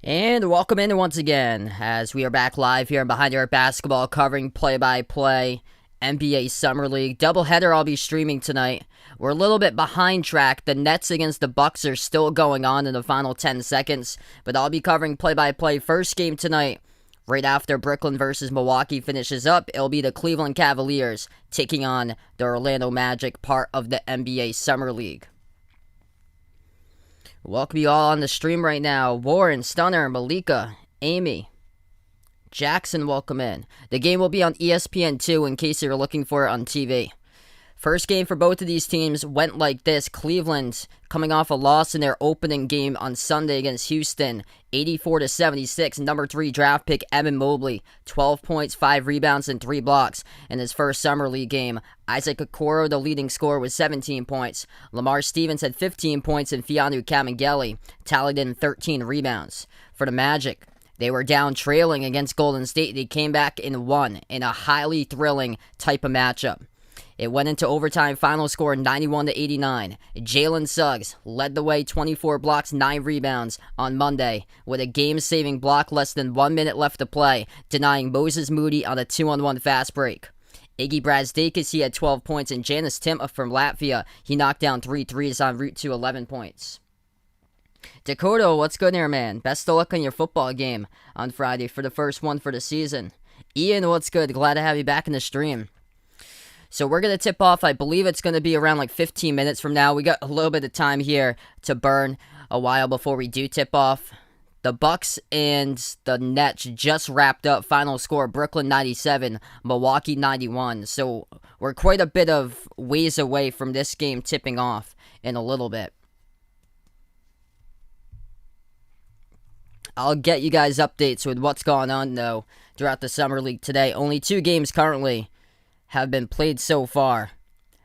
And welcome in once again as we are back live here on Behind Your Basketball covering play-by-play NBA Summer League. Doubleheader I'll be streaming tonight. We're a little bit behind track. The Nets against the Bucks are still going on in the final 10 seconds, but I'll be covering play-by-play first game tonight. Right after Brooklyn versus Milwaukee finishes up, it'll be the Cleveland Cavaliers taking on the Orlando Magic, part of the NBA Summer League. Welcome you all on the stream right now. Warren, Stunner, Malika, Amy, Jackson, welcome in. The game will be on ESPN2 in case you're looking for it on TV. First game for both of these teams went like this. Cleveland coming off a loss in their opening game on Sunday against Houston, 84-76. Number 3 draft pick Evan Mobley, 12 points, 5 rebounds, and 3 blocks in his first Summer League game. Isaac Okoro, the leading scorer, with 17 points. Lamar Stevens had 15 points, and Mfiondu Kabengele tallied in 13 rebounds. For the Magic, they were down trailing against Golden State. They came back and won in a highly thrilling type of matchup. It went into overtime, final score 91-89. Jalen Suggs led the way, 24 blocks, 9 rebounds on Monday with a game-saving block less than 1 minute left to play, denying Moses Moody on a 2-on-1 fast break. Iggy Brazdeikis, he had 12 points, and Janis Tim from Latvia, he knocked down 3 threes en route to 11 points. Dakota, what's good here, man? Best of luck on your football game on Friday for the first one for the season. Ian, what's good? Glad to have you back in the stream. So we're going to tip off, I believe it's going to be around like 15 minutes from now. We got a little bit of time here to burn a while before we do tip off. The Bucks and the Nets just wrapped up. Final score, Brooklyn 97, Milwaukee 91. So we're quite a bit of ways away from this game tipping off in a little bit. I'll get you guys updates with what's going on, though, throughout the Summer League today. Only 2 games currently have been played so far.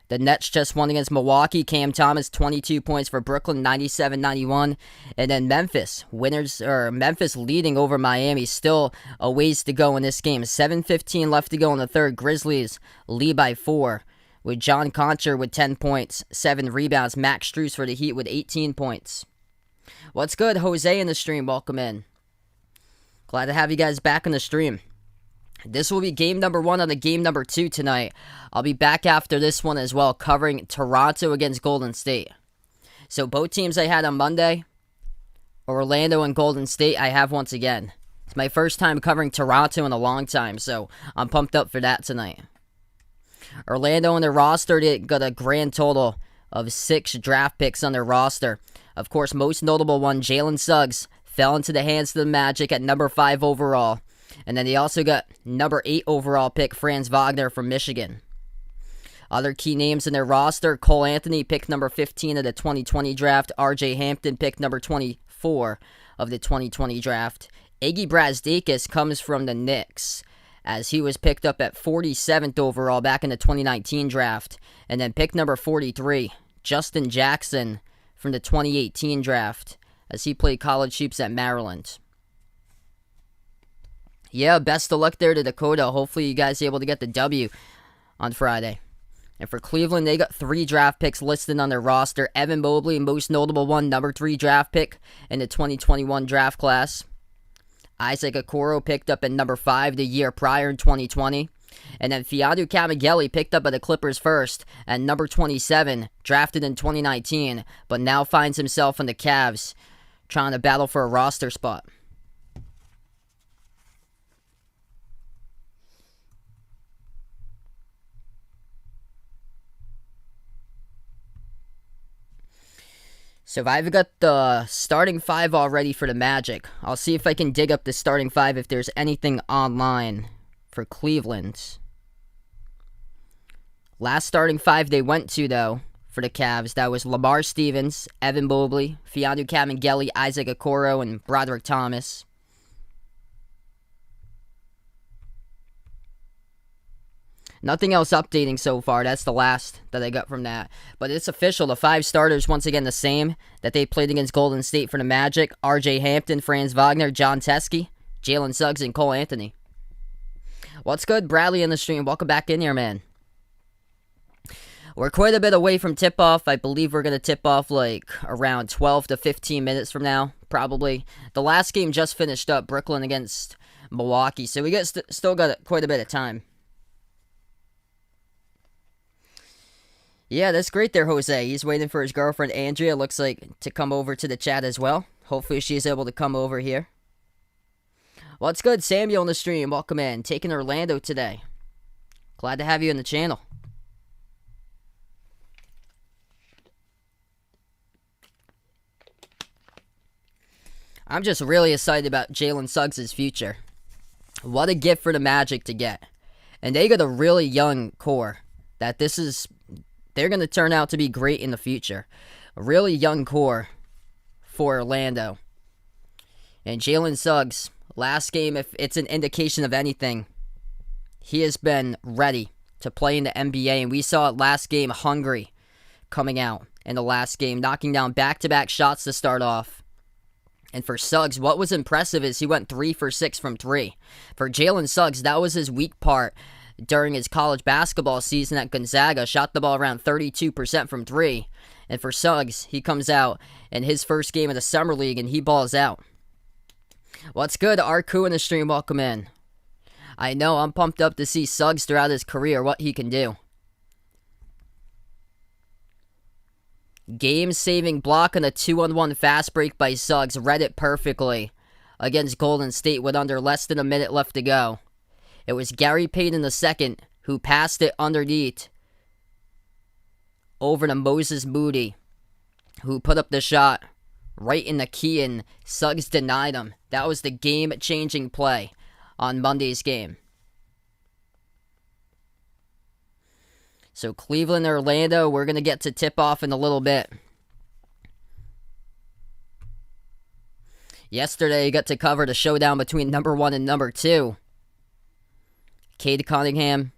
The Nets just won against Milwaukee. Cam Thomas, 22 points for Brooklyn, 97-91. And then Memphis leading over Miami. Still a ways to go in this game. 7:15 left to go in the third. Grizzlies lead by 4 with John Concher with 10 points, 7 rebounds. Max Strus for the Heat with 18 points. What's good? Jose in the stream. Welcome in. Glad to have you guys back in the stream. This will be game number 1 on the game number 2 tonight. I'll be back after this one as well, covering Toronto against Golden State. So both teams I had on Monday, Orlando and Golden State, I have once again. It's my first time covering Toronto in a long time, so I'm pumped up for that tonight. Orlando on their roster, they got a grand total of 6 draft picks on their roster. Of course, most notable one, Jalen Suggs, fell into the hands of the Magic at number 5 overall. And then they also got number 8 overall pick Franz Wagner from Michigan. Other key names in their roster, Cole Anthony picked number 15 of the 2020 draft. R.J. Hampton picked number 24 of the 2020 draft. Iggy Brazdeikis comes from the Knicks, as he was picked up at 47th overall back in the 2019 draft. And then pick number 43, Justin Jackson from the 2018 draft, as he played college hoops at Maryland. Yeah, best of luck there to Dakota. Hopefully you guys are able to get the W on Friday. And for Cleveland, they got 3 draft picks listed on their roster. Evan Mobley, most notable one, number 3 draft pick in the 2021 draft class. Isaac Okoro picked up at number 5 the year prior in 2020. And then Mfiondu Kabengele picked up by the Clippers first at number 27, drafted in 2019, but now finds himself in the Cavs, trying to battle for a roster spot. So I've got the starting 5 already for the Magic. I'll see if I can dig up the starting 5 if there's anything online for Cleveland. Last starting 5 they went to, though, for the Cavs, that was Lamar Stevens, Evan Mobley, Mfiondu Kabengele, Isaac Okoro, and Broderick Thomas. Nothing else updating so far. That's the last that I got from that. But it's official. The 5 starters, once again, the same that they played against Golden State for the Magic. R.J. Hampton, Franz Wagner, John Teske, Jalen Suggs, and Cole Anthony. What's good? Bradley in the stream. Welcome back in here, man. We're quite a bit away from tip-off. I believe we're going to tip off like around 12 to 15 minutes from now, probably. The last game just finished up, Brooklyn against Milwaukee, so we still got quite a bit of time. Yeah, that's great there, Jose. He's waiting for his girlfriend, Andrea, looks like, to come over to the chat as well. Hopefully she's able to come over here. What's good, Samuel on the stream? Welcome in. Taking Orlando today. Glad to have you in the channel. I'm just really excited about Jalen Suggs' future. What a gift for the Magic to get. And they got a really young core that they're going to turn out to be great in the future. A really young core for Orlando. And Jalen Suggs, last game, if it's an indication of anything, he has been ready to play in the NBA. And we saw it last game, hungry, coming out in the last game, knocking down back-to-back shots to start off. And for Suggs, what was impressive is he went 3 for 6 from 3. For Jalen Suggs, that was his weak part during his college basketball season at Gonzaga. Shot the ball around 32% from 3. And for Suggs, he comes out in his first game of the Summer League and he balls out. What's good? Arku in the stream, welcome in. I know, I'm pumped up to see Suggs throughout his career, what he can do. Game-saving block on a 2-on-1 fast break by Suggs. Read it perfectly against Golden State with under less than a minute left to go. It was Gary Payton II who passed it underneath over to Moses Moody, who put up the shot right in the key, and Suggs denied him. That was the game-changing play on Monday's game. So Cleveland, Orlando, we're going to get to tip-off in a little bit. Yesterday, you got to cover the showdown between number 1 and number 2. Cade Cunningham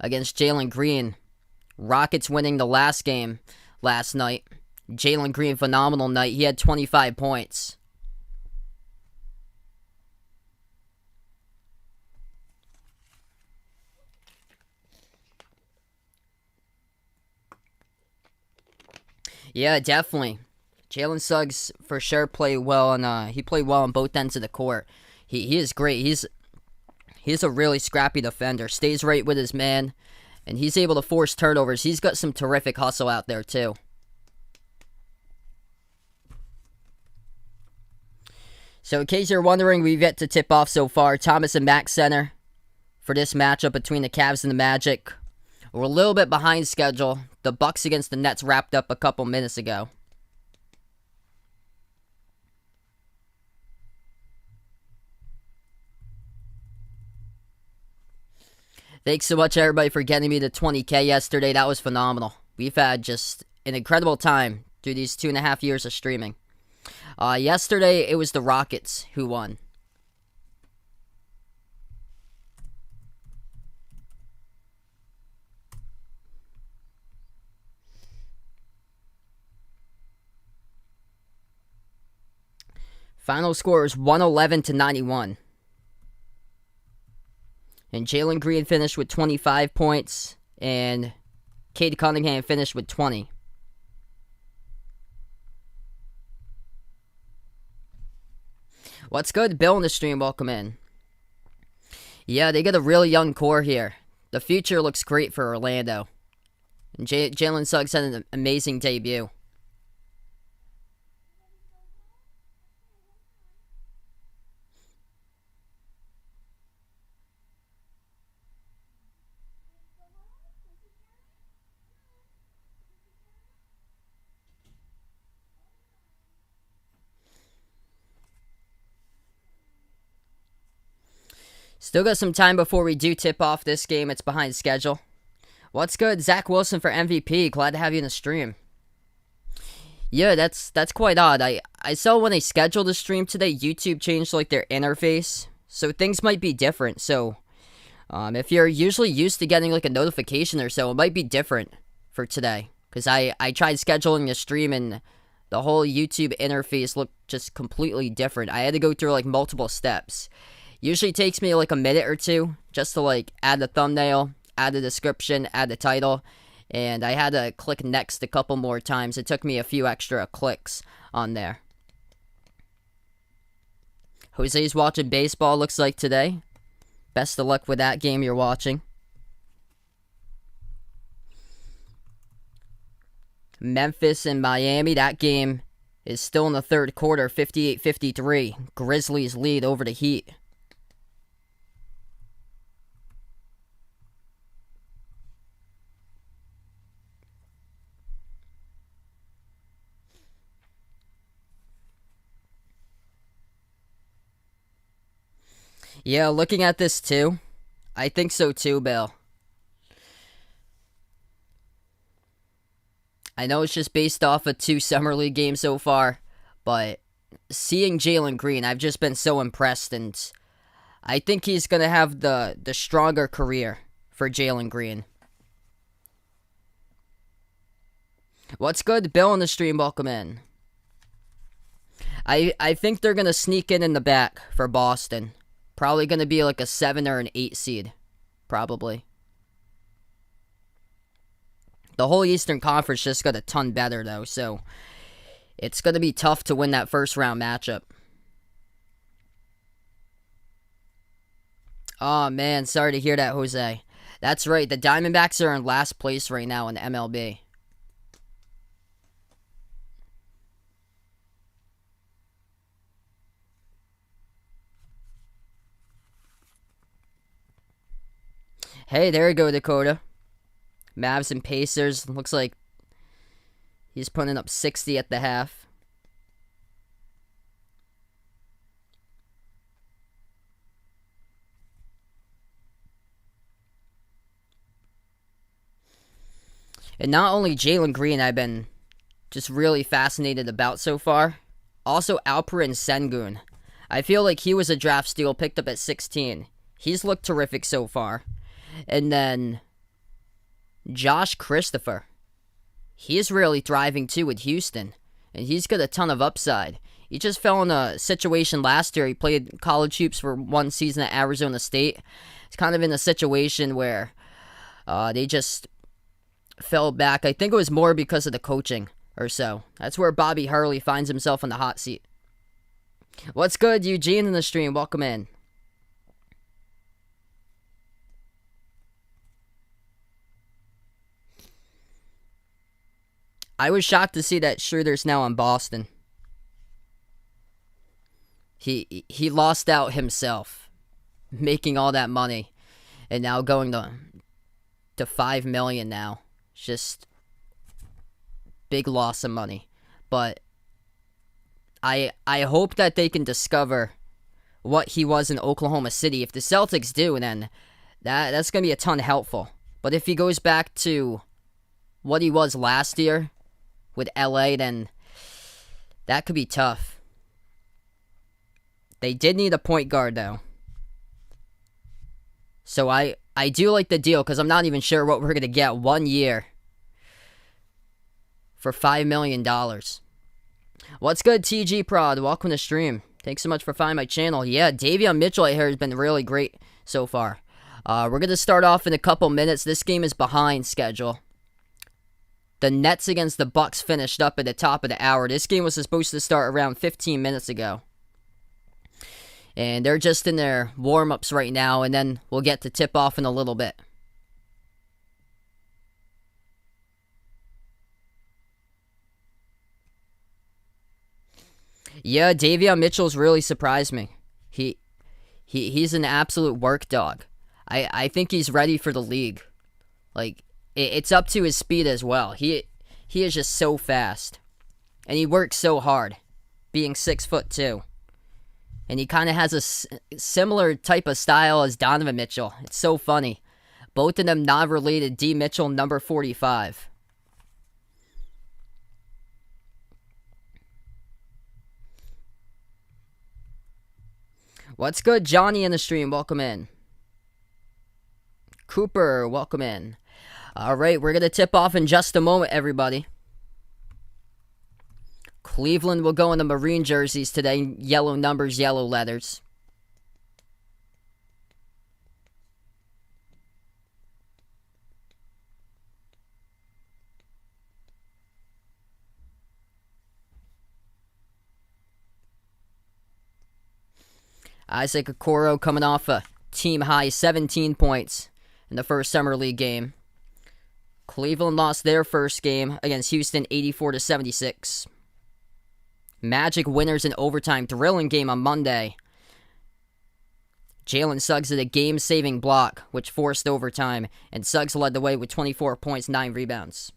against Jalen Green. Rockets winning the last game last night. Jalen Green, phenomenal night. He had 25 points. Yeah, definitely. Jalen Suggs for sure played well, and he played well on both ends of the court. He is great. He's a really scrappy defender. Stays right with his man, and he's able to force turnovers. He's got some terrific hustle out there too. So in case you're wondering, we've yet to tip off so far. Thomas and Mack Center for this matchup between the Cavs and the Magic. We're a little bit behind schedule. The Bucks against the Nets wrapped up a couple minutes ago. Thanks so much, everybody, for getting me to 20K yesterday. That was phenomenal. We've had just an incredible time through these 2.5 years of streaming. Yesterday, it was the Rockets who won. Final score is 111-91. And Jalen Green finished with 25 points, and Cade Cunningham finished with 20. What's good? Bill in the stream, welcome in. Yeah, they got a really young core here. The future looks great for Orlando. And Jalen Suggs had an amazing debut. Still got some time before we do tip off this game. It's behind schedule. What's good? Zach Wilson for MVP. Glad to have you in the stream. Yeah, that's quite odd. I saw when they scheduled the stream today, YouTube changed like their interface. So things might be different. So if you're usually used to getting like a notification or so, it might be different for today. Because I tried scheduling the stream and the whole YouTube interface looked just completely different. I had to go through like multiple steps. Usually takes me like a minute or two just to like add the thumbnail, add the description, add the title, And I had to click next a couple more times. It took me a few extra clicks on there. Jose's watching baseball, looks like, today. Best of luck with that game you're watching. Memphis and Miami, that game is still in the third quarter, 58-53. Grizzlies lead over the Heat. Yeah, looking at this too, I think so too, Bill. I know it's just based off of 2 Summer League games so far, but seeing Jalen Green, I've just been so impressed, and I think he's going to have the stronger career for Jalen Green. What's good? Bill on the stream, welcome in. I think they're going to sneak in the back for Boston. Probably going to be like a 7 or an 8 seed. Probably. The whole Eastern Conference just got a ton better, though, so it's going to be tough to win that first round matchup. Oh, man, sorry to hear that, Jose. That's right, the Diamondbacks are in last place right now in MLB. Hey, there you go, Dakota. Mavs and Pacers. Looks like he's putting up 60 at the half. And not only Jalen Green I've been just really fascinated about so far, also Alperen Sengun. I feel like he was a draft steal picked up at 16. He's looked terrific so far. And then Josh Christopher. He's really thriving too with Houston. And he's got a ton of upside. He just fell in a situation last year. He played college hoops for 1 season at Arizona State. It's kind of in a situation where they just fell back. I think it was more because of the coaching or so. That's where Bobby Hurley finds himself in the hot seat. What's good, Eugene in the stream? Welcome in. I was shocked to see that Schroeder's now on Boston. He lost out himself, making all that money, and now going to $5 million now. Just big loss of money. But I hope that they can discover what he was in Oklahoma City. If the Celtics do, then that's going to be a ton helpful. But if he goes back to what he was last year with LA, then that could be tough. They did need a point guard, though. So I do like the deal, because I'm not even sure what we're going to get 1 year for $5 million. What's good, TG Prod? Welcome to stream. Thanks so much for finding my channel. Yeah, Davion Mitchell, I heard, has been really great so far. We're going to start off in a couple minutes. This game is behind schedule. The Nets against the Bucks finished up at the top of the hour. This game was supposed to start around 15 minutes ago. And they're just in their warm-ups right now, and then we'll get to tip-off in a little bit. Yeah, Davion Mitchell's really surprised me. He's an absolute work dog. I think he's ready for the league. Like, it's up to his speed as well. He is just so fast. And he works so hard, being 6'2". And he kind of has a similar type of style as Donovan Mitchell. It's so funny. Both of them non-related. D. Mitchell, number 45. What's good, Johnny in the stream? Welcome in. Cooper, welcome in. All right, we're going to tip off in just a moment, everybody. Cleveland will go in the Marine jerseys today. Yellow numbers, yellow letters. Isaac Okoro coming off a team-high 17 points in the first Summer League game. Cleveland lost their first game against Houston 84-76. Magic winners in overtime. Thrilling game on Monday. Jalen Suggs did a game-saving block, which forced overtime, and Suggs led the way with 24 points, 9 rebounds.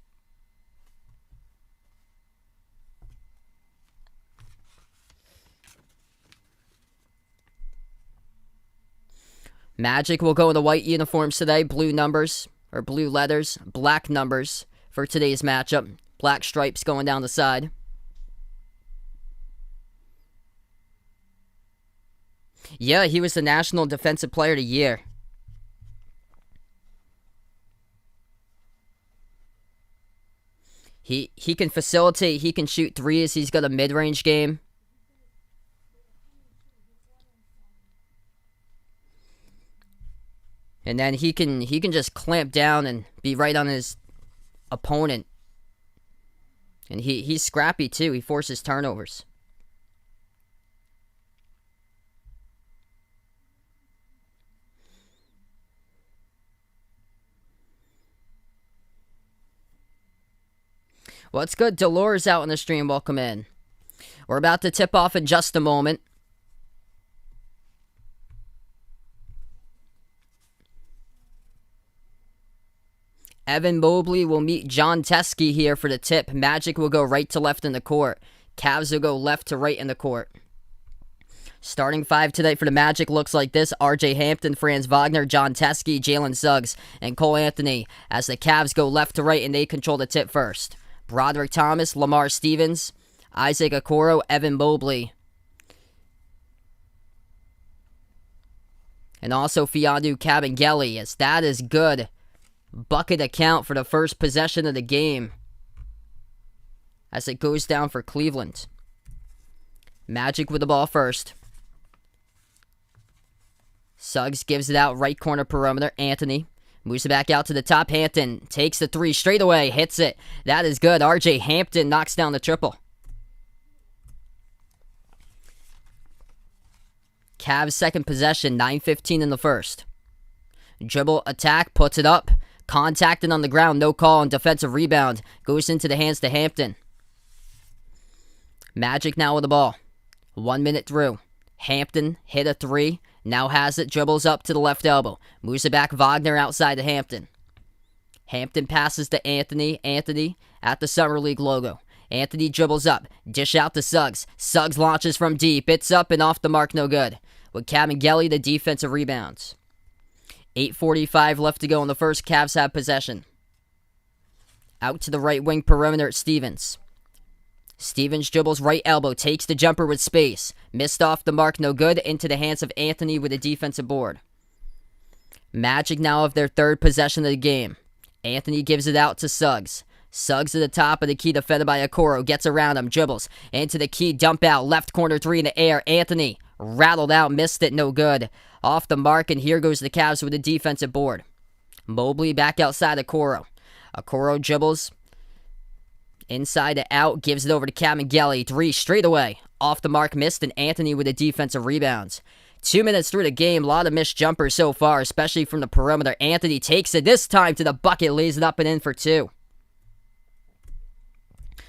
Magic will go in the white uniforms today. Blue numbers, or blue letters, black numbers for today's matchup. Black stripes going down the side. Yeah, he was the National Defensive Player of the Year. He can facilitate, he can shoot threes, he's got a mid-range game. And then he can just clamp down and be right on his opponent. And he's scrappy too. He forces turnovers. Well, it's good. Dolores out in the stream. Welcome in. We're about to tip off in just a moment. Evan Mobley will meet John Teskey here for the tip. Magic will go right to left in the court. Cavs will go left to right in the court. Starting five tonight for the Magic looks like this. R.J. Hampton, Franz Wagner, John Teskey, Jalen Suggs, and Cole Anthony as the Cavs go left to right and they control the tip first. Broderick Thomas, Lamar Stevens, Isaac Okoro, Evan Mobley. And also Fiyanu Kabengele, as that is good. Bucket account for the first possession of the game as it goes down for Cleveland. Magic with the ball first. Suggs gives it out right corner perimeter. Anthony moves it back out to the top. Hampton takes the three straight away. Hits it. That is good. R.J. Hampton knocks down the triple. Cavs second possession. 9:15 in the first. Dribble attack. Puts it up. Contacted on the ground, no call on defensive rebound. Goes into the hands to Hampton. Magic now with the ball. 1 minute through. Hampton hit a three. Now has it, dribbles up to the left elbow. Moves it back, Wagner outside to Hampton. Hampton passes to Anthony. Anthony at the Summer League logo. Anthony dribbles up. Dish out to Suggs. Suggs launches from deep. It's up and off the mark, no good. With Kabengele, the defensive rebounds. 8:45 left to go in the first. Cavs have possession. Out to the right wing perimeter at Stevens. Stevens dribbles right elbow. Takes the jumper with space. Missed off the mark, no good. Into the hands of Anthony with a defensive board. Magic now have their third possession of the game. Anthony gives it out to Suggs. Suggs at the top of the key, defended by Okoro. Gets around him, dribbles. Into the key, dump out. Left corner three in the air. Anthony rattled out, missed it, no good. Off the mark, and here goes the Cavs with a defensive board. Mobley back outside Okoro. Okoro dribbles. Inside to out, gives it over to Kabengele. Three straight away. Off the mark, missed, and Anthony with the defensive rebounds. 2 minutes through the game, a lot of missed jumpers so far, especially from the perimeter. Anthony takes it this time to the bucket, lays it up and in for two.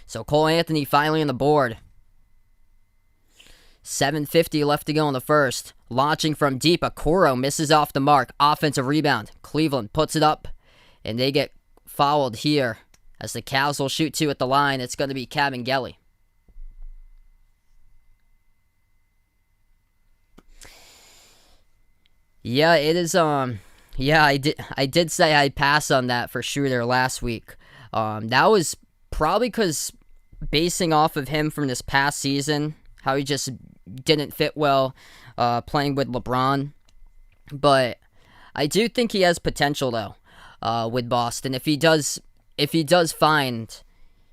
So Cole Anthony finally on the board. 7:50 left to go in the first. Launching from deep, Okoro misses off the mark. Offensive rebound. Cleveland puts it up, and they get fouled here. As the Cavs will shoot two at the line, it's going to be Kabengele. Yeah, it is, yeah, I did say I'd pass on that for Schroeder last week. That was probably because basing off of him from this past season, how he just didn't fit well playing with LeBron. But I do think he has potential, though, with Boston. If he does find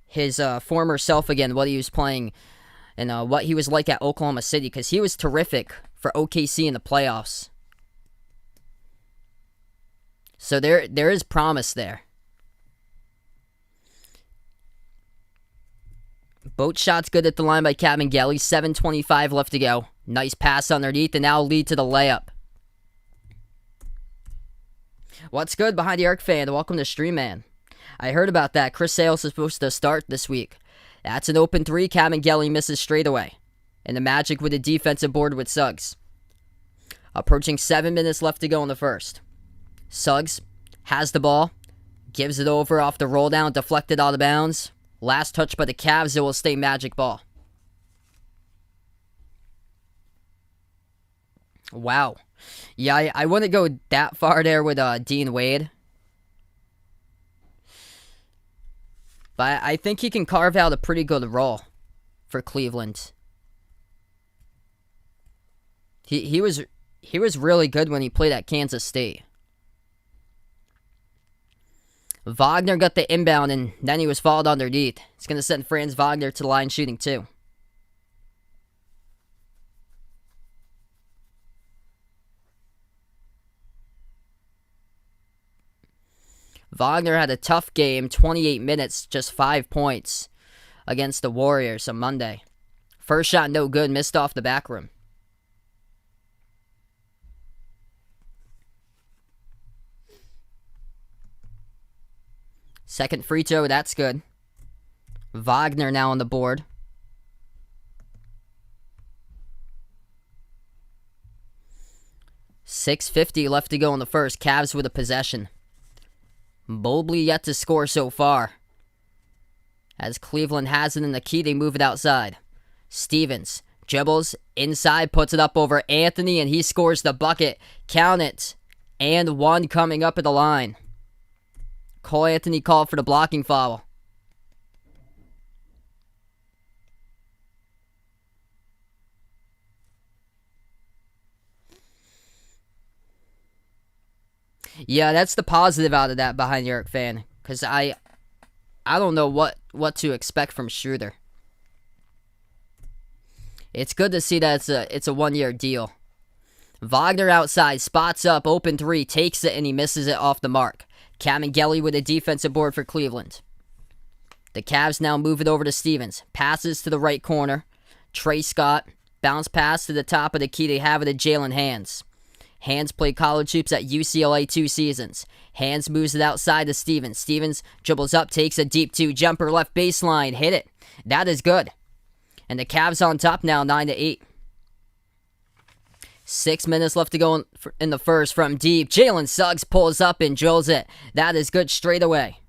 his former self again, what he was playing and what he was like at Oklahoma City, because he was terrific for OKC in the playoffs. So there is promise there. Both shots good at the line by Kabengele. 7:25 left to go. Nice pass underneath and now lead to the layup. What's good behind the arc fan? Welcome to Stream Man. I heard about that. Chris Sales is supposed to start this week. That's an open three. Cavaliers misses straight away. And the Magic with a defensive board with Suggs. Approaching 7 minutes left to go in the first. Suggs has the ball. Gives it over off the roll down. Deflected out of bounds. Last touch by the Cavs. It will stay Magic ball. Wow. Yeah, I wouldn't go that far there with Dean Wade. But I think he can carve out a pretty good role for Cleveland. He was really good when he played at Kansas State. Wagner got the inbound and then he was fouled underneath. It's going to send Franz Wagner to the line shooting 2. Wagner had a tough game, 28 minutes, just 5 points against the Warriors on Monday. First shot no good, missed off the back rim. Second free throw, that's good. Wagner now on the board. .650 left to go in the first. Cavs with a possession. Mobley yet to score so far. As Cleveland has it in the key, they move it outside. Stevens dribbles inside, puts it up over Anthony, and he scores the bucket. Count it. And one coming up at the line. Cole Anthony called for the blocking foul. Yeah, that's the positive out of that behind the arc fan. Because I don't know what to expect from Schroeder. It's good to see that it's a 1-year deal. Wagner outside, spots up, open three, takes it, and he misses it off the mark. Cavaliers with a defensive board for Cleveland. The Cavs now move it over to Stevens. Passes to the right corner. Trey Scott, bounce pass to the top of the key. They have it at Jalen Hands. Hands played college hoops at UCLA 2 seasons. Hands moves it outside to Stevens. Stevens dribbles up, takes a deep 2 jumper left baseline. Hit it. That is good. And the Cavs on top now, 9-8. 6 minutes left to go in the first from deep. Jalen Suggs pulls up and drills it. That is good straight away.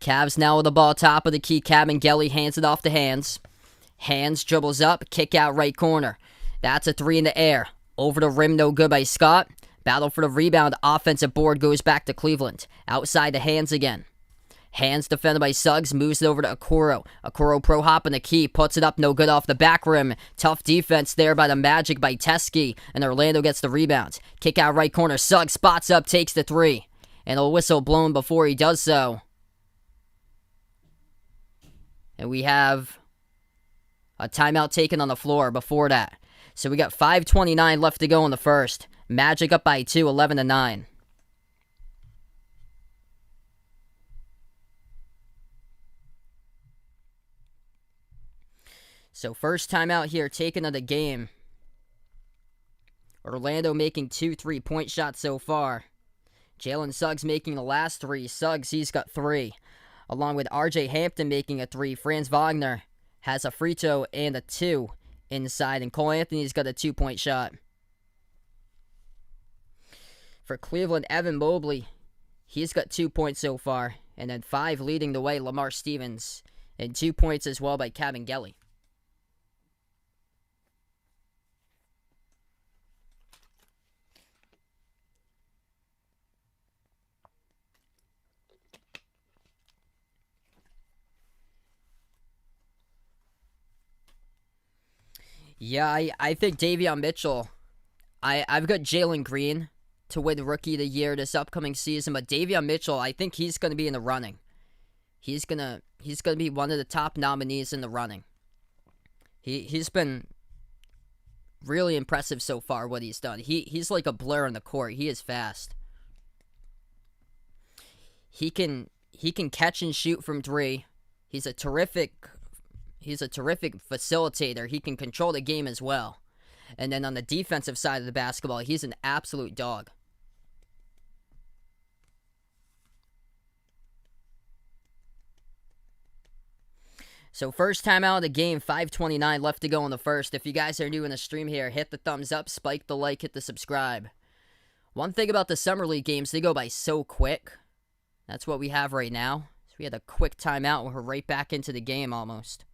Cavs now with the ball top of the key. Cavaliers hands it off to Hands. Hands dribbles up, kick out right corner. That's a 3 in the air. Over the rim, no good by Scott. Battle for the rebound. Offensive board goes back to Cleveland. Outside to Hands again. Hands defended by Suggs, moves it over to Okoro. Okoro pro hop in the key, puts it up, no good off the back rim. Tough defense there by the Magic by Teskey, and Orlando gets the rebound. Kick out right corner, Suggs spots up, takes the 3. And a whistle blown before he does so. And we have a timeout taken on the floor before that. So we got 5:29 left to go in the first. Magic up by 2, 11-9. So first timeout here taken of the game. Orlando making 2 3-point shots so far. Jalen Suggs making the last 3. Suggs, he's got 3. Along with RJ Hampton making a 3. Franz Wagner has a free throw and a 2 inside. And Cole Anthony's got a 2-point shot. For Cleveland, Evan Mobley, he's got 2 points so far. And then 5 leading the way, Lamar Stevens. And 2 points as well by Cavaliers. Yeah, I think Davion Mitchell. I've got Jalen Green to win Rookie of the Year this upcoming season, but Davion Mitchell, I think he's going to be in the running. He's gonna be one of the top nominees in the running. He's been really impressive so far what he's done. He's like a blur on the court. He is fast. He can catch and shoot from 3. He's a terrific He's a terrific facilitator. He can control the game as well. And then on the defensive side of the basketball, he's an absolute dog. So first time out of the game, 5:29 left to go in the first. If you guys are new in the stream here, hit the thumbs up, spike the like, hit the subscribe. One thing about the Summer League games, they go by so quick. That's what we have right now. So we had a quick timeout and we're right back into the game almost.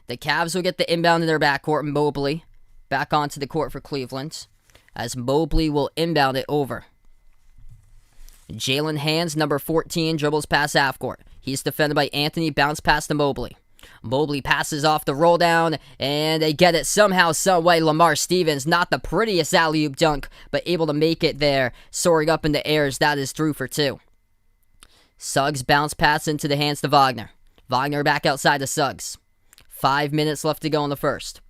The Cavs will get the inbound in their backcourt. Mobley back onto the court for Cleveland, as Mobley will inbound it over. Jalen Hands, number 14, dribbles past half court. He's defended by Anthony, bounce pass to Mobley. Mobley passes off the roll down, and they get it somehow, someway. Lamar Stevens, not the prettiest alley-oop dunk, but able to make it there, soaring up in the airs. That is through for 2. Suggs bounce pass into the hands to Wagner. Wagner back outside to Suggs. 5 minutes left to go in the first.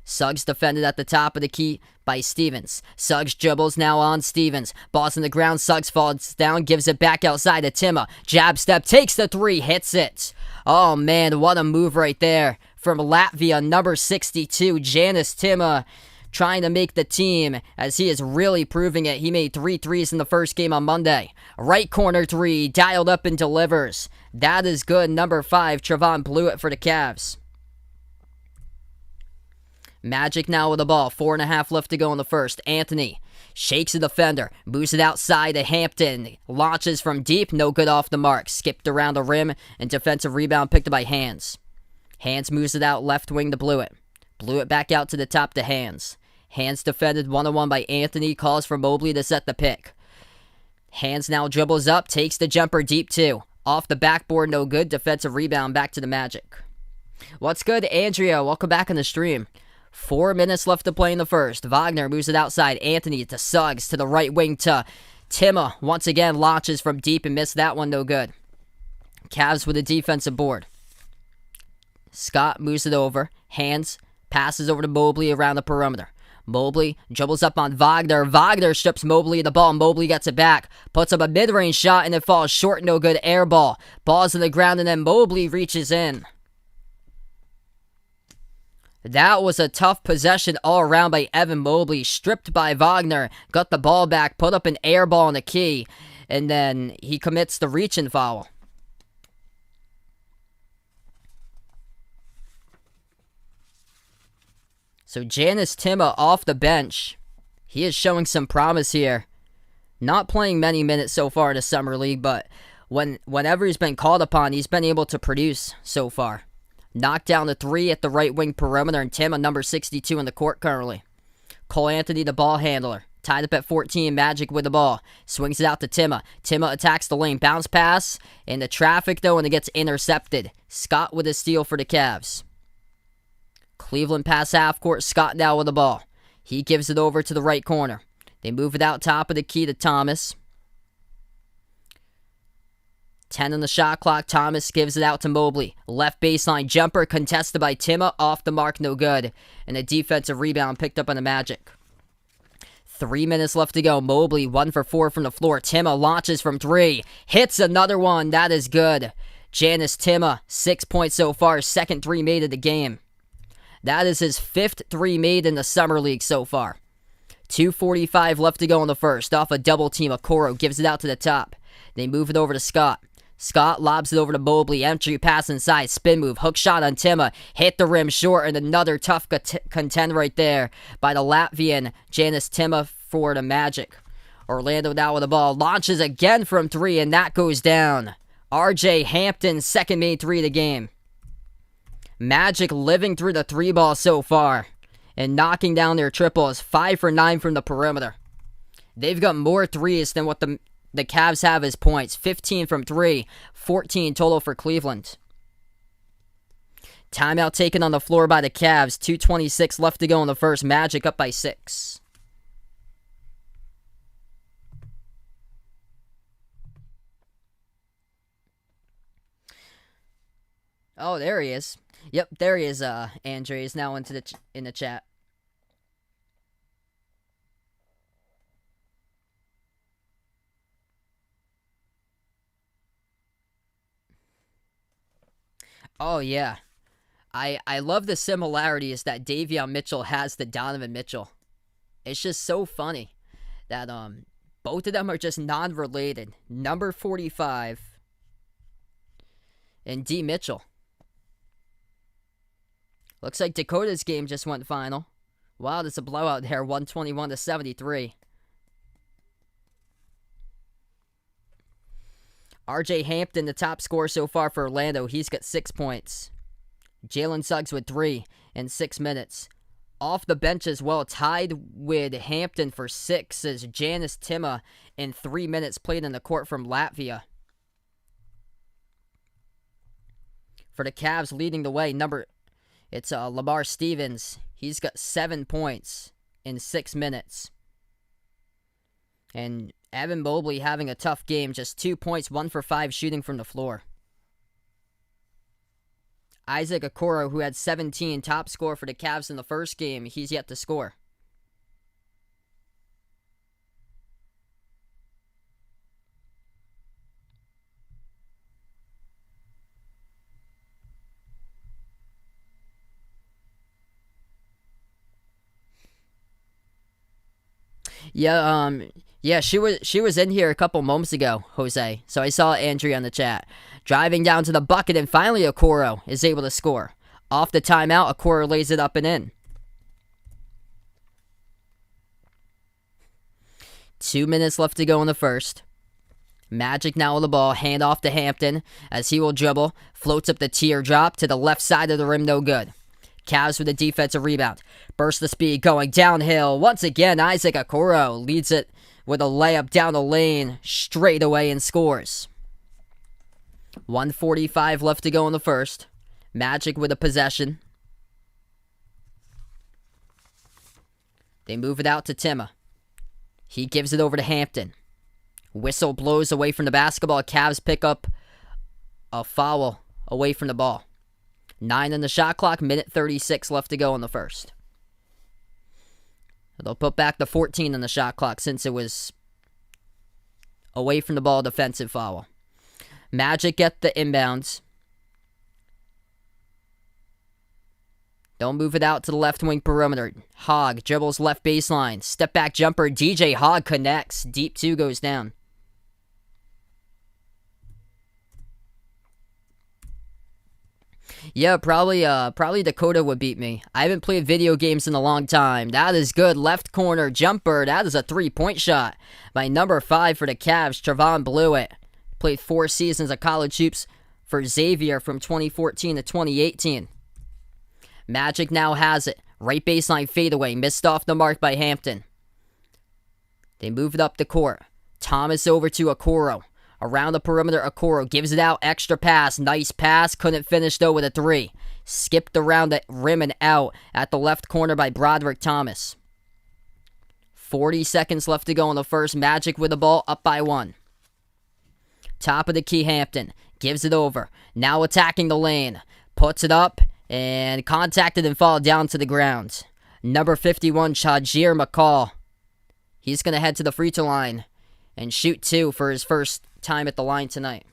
Suggs defended at the top of the key by Stevens. Suggs dribbles now on Stevens. Ball's on the ground. Suggs falls down, gives it back outside to Timma. Jab step, takes the 3, hits it. Oh man, what a move right there from Latvia, number 62, Janis Timma, trying to make the team as he is really proving it. He made 3 threes in the first game on Monday. Right corner 3, dialed up and delivers. That is good. Number 5, Trevon Blewett for the Cavs. Magic now with the ball. 4.5 left to go in the first. Anthony shakes a defender. Moves it outside to Hampton. Launches from deep. No good off the mark. Skipped around the rim. And defensive rebound picked up by Hands. Hands moves it out left wing to Blewett. Blewett back out to the top to Hands. Hands defended 1-on-1 by Anthony. Calls for Mobley to set the pick. Hands now dribbles up. Takes the jumper deep too. Off the backboard. No good. Defensive rebound back to the Magic. What's good, Andrea? Welcome back on the stream. 4 minutes left to play in the first. Wagner moves it outside. Anthony to Suggs to the right wing to Timma. Once again, launches from deep and missed that one. No good. Cavs with a defensive board. Scott moves it over. Hands passes over to Mobley around the perimeter. Mobley dribbles up on Wagner. Wagner strips Mobley of the ball. Mobley gets it back. Puts up a mid-range shot and it falls short. No good. Air ball. Ball's on the ground and then Mobley reaches in. That was a tough possession all around by Evan Mobley. Stripped by Wagner. Got the ball back. Put up an air ball in the key. And then he commits the reach and foul. So Janis Timma off the bench. He is showing some promise here. Not playing many minutes so far in the Summer League, but whenever he's been called upon, he's been able to produce so far. Knocked down the 3 at the right wing perimeter, and Timma, number 62 in the court currently. Cole Anthony, the ball handler. Tied up at 14, Magic with the ball. Swings it out to Timma. Timma attacks the lane. Bounce pass in the traffic, though, and it gets intercepted. Scott with a steal for the Cavs. Cleveland pass half court. Scott now with the ball. He gives it over to the right corner. They move it out top of the key to Thomas. 10 on the shot clock. Thomas gives it out to Mobley. Left baseline jumper contested by Timma. Off the mark, no good. And a defensive rebound picked up on the Magic. 3 minutes left to go. Mobley 1 for 4 from the floor. Timma launches from 3. Hits another one. That is good. Janis Timma, 6 points so far. Second 3 made of the game. That is his 5th 3 made in the Summer League so far. 2:45 left to go in the first. Off a double team, Okoro gives it out to the top. They move it over to Scott. Scott lobs it over to Mobley. Entry pass inside. Spin move. Hook shot on Timma. Hit the rim short. And another tough contend right there by the Latvian Janis Timma for the Magic. Orlando now with the ball. Launches again from 3. And that goes down. RJ Hampton's second made 3 of the game. Magic living through the 3 ball so far. And knocking down their triples. 5 for 9 from the perimeter. They've got more 3s than what the Cavs have as points. 15 from 3. 14 total for Cleveland. Timeout taken on the floor by the Cavs. 2:26 left to go in the first. Magic up by 6. Oh, there he is. Yep, there he is. Andre is now in the chat. Oh, yeah. I love the similarities that Davion Mitchell has to Donovan Mitchell. It's just so funny that both of them are just non-related. Number 45 and D. Mitchell. Looks like Dakota's game just went final. Wow, there's a blowout there, 121-73. R.J. Hampton, the top scorer so far for Orlando. He's got 6 points. Jalen Suggs with 3 in 6 minutes. Off the bench as well, tied with Hampton for 6 is Janis Tima in 3 minutes played in the court from Latvia. For the Cavs leading the way, it's Lamar Stevens. He's got 7 points in 6 minutes. And Evan Mobley having a tough game, just 2 points, 1 for 5 shooting from the floor. Isaac Okoro, who had 17, top scorer for the Cavs in the first game, he's yet to score. Yeah, she was in here a couple moments ago, Jose. So I saw Andrea on the chat. Driving down to the bucket, and finally Okoro is able to score. Off the timeout, Okoro lays it up and in. 2 minutes left to go in the first. Magic now with the ball, hand off to Hampton as he will dribble, floats up the teardrop to the left side of the rim, no good. Cavs with a defensive rebound. Burst the speed going downhill. Once again, Isaac Okoro leads it with a layup down the lane straight away and scores. 1:45 left to go in the first. Magic with a possession. They move it out to Tima. He gives it over to Hampton. Whistle blows away from the basketball. Cavs pick up a foul away from the ball. 9 on the shot clock, minute 36 left to go in the first. They'll put back the 14 on the shot clock since it was away from the ball, defensive foul. Magic get the inbounds. They'll move it out to the left wing perimeter. Hogg dribbles left baseline. Step back jumper. DJ Hogg connects. Deep 2 goes down. Yeah, probably Dakota would beat me. I haven't played video games in a long time. That is good. Left corner jumper. That is a 3-point shot by number 5 for the Cavs. Trevon Blewett. Played 4 seasons of college hoops for Xavier from 2014 to 2018. Magic now has it. Right baseline fadeaway. Missed off the mark by Hampton. They move it up the court. Thomas over to Okoro. Around the perimeter, Okoro gives it out. Extra pass. Nice pass. Couldn't finish, though, with a 3. Skipped around the rim and out at the left corner by Broderick Thomas. 40 seconds left to go in the first. Magic with the ball, up by 1. Top of the key, Hampton. Gives it over. Now attacking the lane. Puts it up and contacted and fall down to the ground. Number 51, Chajir McCall. He's going to head to the free throw line and shoot 2 for his first time at the line tonight.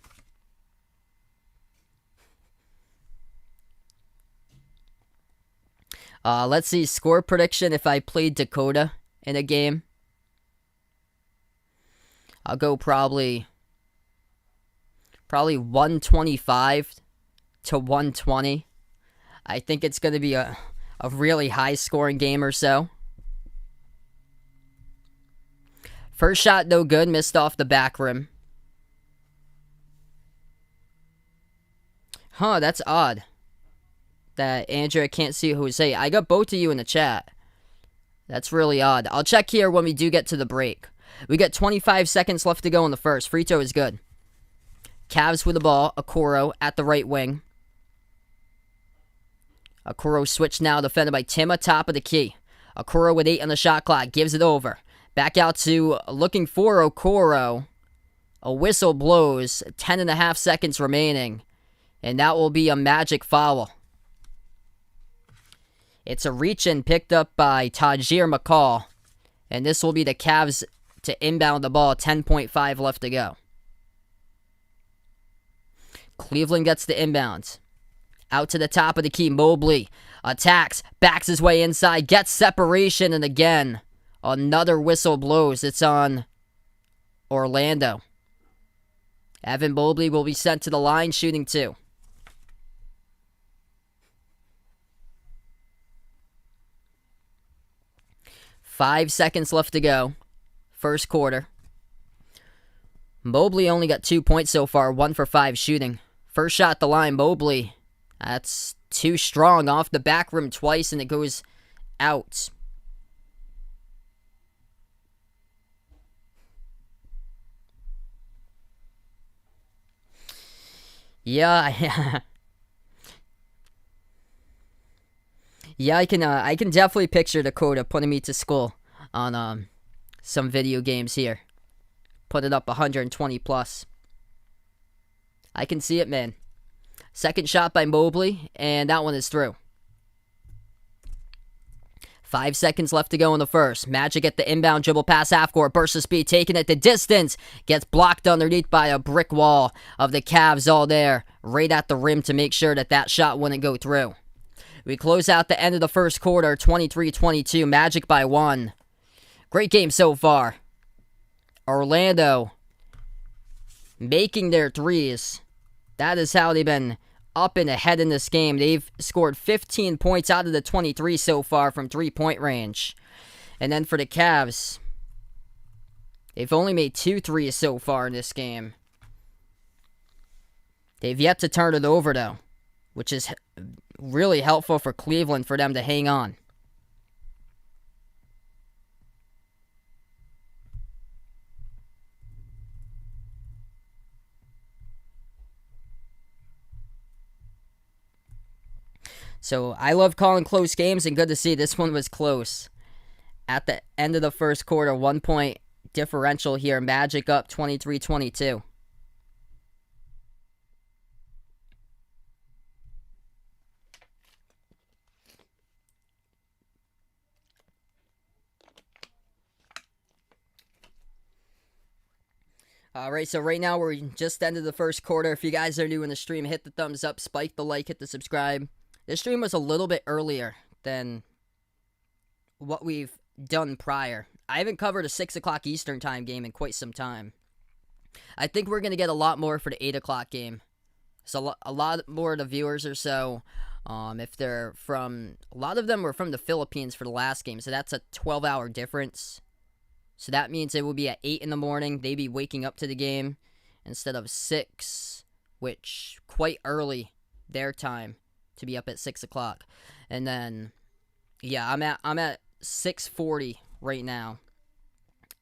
Let's see, score prediction if I played Dakota in a game. I'll go probably 125 to 120. I think it's going to be a really high scoring game or so. First shot no good, missed off the back rim. Huh, that's odd that Andrea can't see Jose. I got both of you in the chat. That's really odd. I'll check here when we do get to the break. We got 25 seconds left to go in the first. Free throw is good. Cavs with the ball. Okoro at the right wing. Okoro switch now, defended by Tima, top of the key. Okoro with 8 on the shot clock, gives it over. Back out to looking for Okoro. A whistle blows, 10.5 seconds remaining. And that will be a Magic foul. It's a reach-in picked up by Tajir McCall. And this will be the Cavs to inbound the ball, 10.5 left to go. Cleveland gets the inbounds. Out to the top of the key, Mobley attacks, backs his way inside, gets separation, and again, another whistle blows. It's on Orlando. Evan Mobley will be sent to the line, shooting 2. Five seconds left to go. First quarter. Mobley only got 2 points so far, 1 for 5 shooting. First shot at the line, Mobley. That's too strong, off the back rim twice, and it goes out. Yeah, yeah, I can definitely picture Dakota putting me to school on some video games here. Put it up 120 plus. I can see it, man. Second shot by Mobley, and that one is through. 5 seconds left to go in the first. Magic at the inbound dribble pass half court. Burst of speed, taking it the distance. Gets blocked underneath by a brick wall of the Cavs all there. Right at the rim to make sure that that shot wouldn't go through. We close out the end of the first quarter, 23-22. Magic by 1. Great game so far. Orlando making their threes. That is how they've been up and ahead in this game. They've scored 15 points out of the 23 so far from 3-point range. And then for the Cavs, they've only made 2 threes so far in this game. They've yet to turn it over, though, which is really helpful for Cleveland for them to hang on. So I love calling close games, and good to see this one was close. At the end of the first quarter, 1 point differential here. Magic up 23-22. Alright, so right now we're just ended the first quarter. If you guys are new in the stream, hit the thumbs up, spike the like, hit the subscribe. This stream was a little bit earlier than what we've done prior. I haven't covered a 6 o'clock Eastern time game in quite some time. I think we're going to get a lot more for the 8 o'clock game. So a lot more of the viewers or so, if they're from, a lot of them were from the Philippines for the last game, so that's a 12-hour difference. So that means it will be at 8 in the morning. They'd be waking up to the game instead of 6, which quite early their time to be up at 6 o'clock. And then, yeah, I'm at 6:40 right now,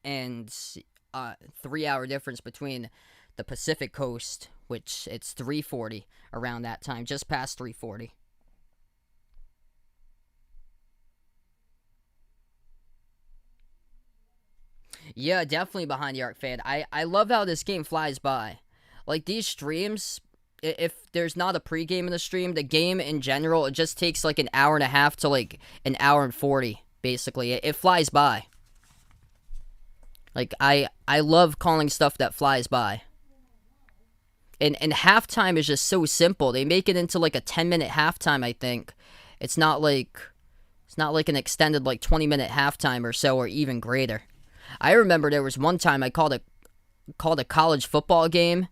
and 3-hour difference between the Pacific Coast, which it's 3:40 around that time, just past 3:40. Yeah, definitely behind the arc fan. I love how this game flies by. Like, these streams, if there's not a pregame in the stream, the game in general, it just takes like an hour and a half to like an hour and 40, basically. It flies by. Like, I love calling stuff that flies by. And halftime is just so simple. They make it into like a 10-minute halftime, I think. It's not like an extended like 20-minute halftime or so, or even greater. I remember there was one time I called a college football game.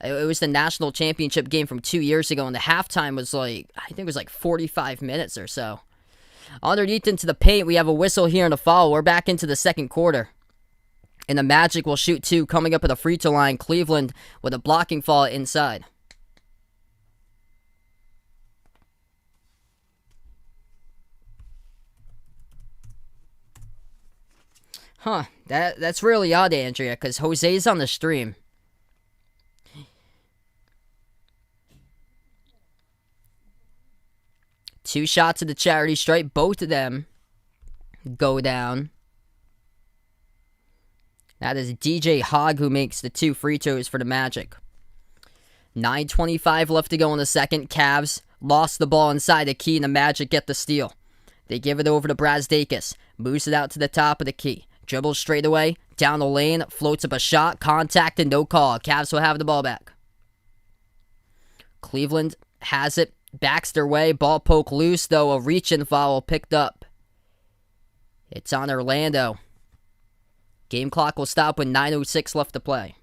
It was the national championship game from 2 years ago, and the halftime was like, I think it was like 45 minutes or so. Underneath into the paint, we have a whistle here and a foul. We're back into the second quarter. And the Magic will shoot 2, coming up at the free throw line. Cleveland with a blocking foul inside. Huh, that's really odd, Andrea, because Jose's on the stream. Two shots at the charity stripe, both of them go down. That is DJ Hogg who makes the 2 free throws for the Magic. 9:25 left to go in the second. Cavs lost the ball inside the key, and the Magic get the steal. They give it over to Brazdeikis. Moves it out to the top of the key. Dribbles straight away, down the lane, floats up a shot, contact, and no call. Cavs will have the ball back. Cleveland has it. backs their way. Ball poke loose, though. A reach-in foul picked up. It's on Orlando. Game clock will stop with 9:06 left to play.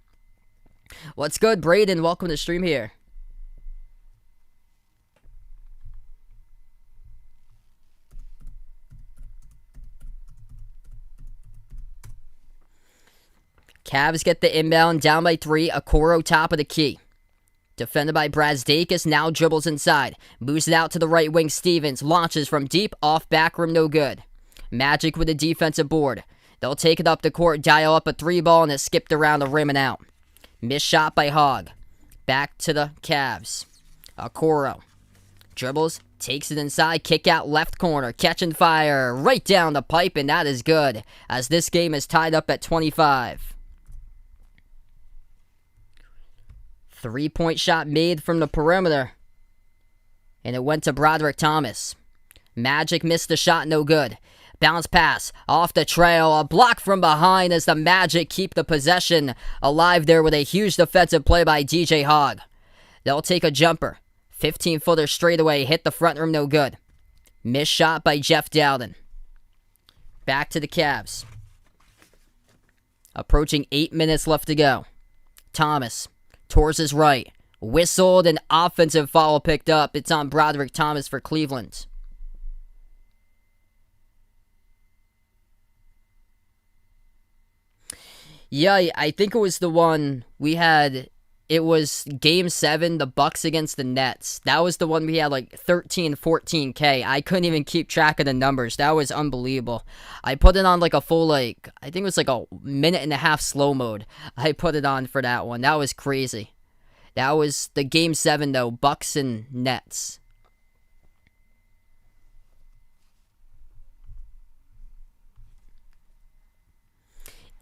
What's good, Braden? Welcome to the stream here. Cavs get the inbound, down by 3. Okoro top of the key. Defended by Brazdeikis, now dribbles inside. Moves it out to the right wing. Stevens launches from deep, off back rim, no good. Magic with a defensive board. They'll take it up the court, dial up a 3 ball, and it skipped around the rim and out. Missed shot by Hogg. Back to the Cavs. Okoro dribbles, takes it inside, kick out left corner, catch and fire, right down the pipe, and that is good, as this game is tied up at 25. 3-point shot made from the perimeter, and it went to Broderick Thomas. Magic missed the shot, no good. Bounce pass off the trail, a block from behind as the Magic keep the possession alive there with a huge defensive play by DJ Hogg. They'll take a jumper. 15-footer straightaway, hit the front rim, no good. Missed shot by Jeff Dowden. Back to the Cavs. Approaching 8 minutes left to go. Thomas towards his right. Whistled, and offensive foul picked up. It's on Broderick Thomas for Cleveland. Yeah, I think it was the one we had. It was Game 7, the Bucks against the Nets. That was the one we had like 13, 14K. I couldn't even keep track of the numbers. That was unbelievable. I put it on like a full, I think it was like a minute and a half slow mode. I put it on for that one. That was crazy. That was the Game 7, though, Bucks and Nets.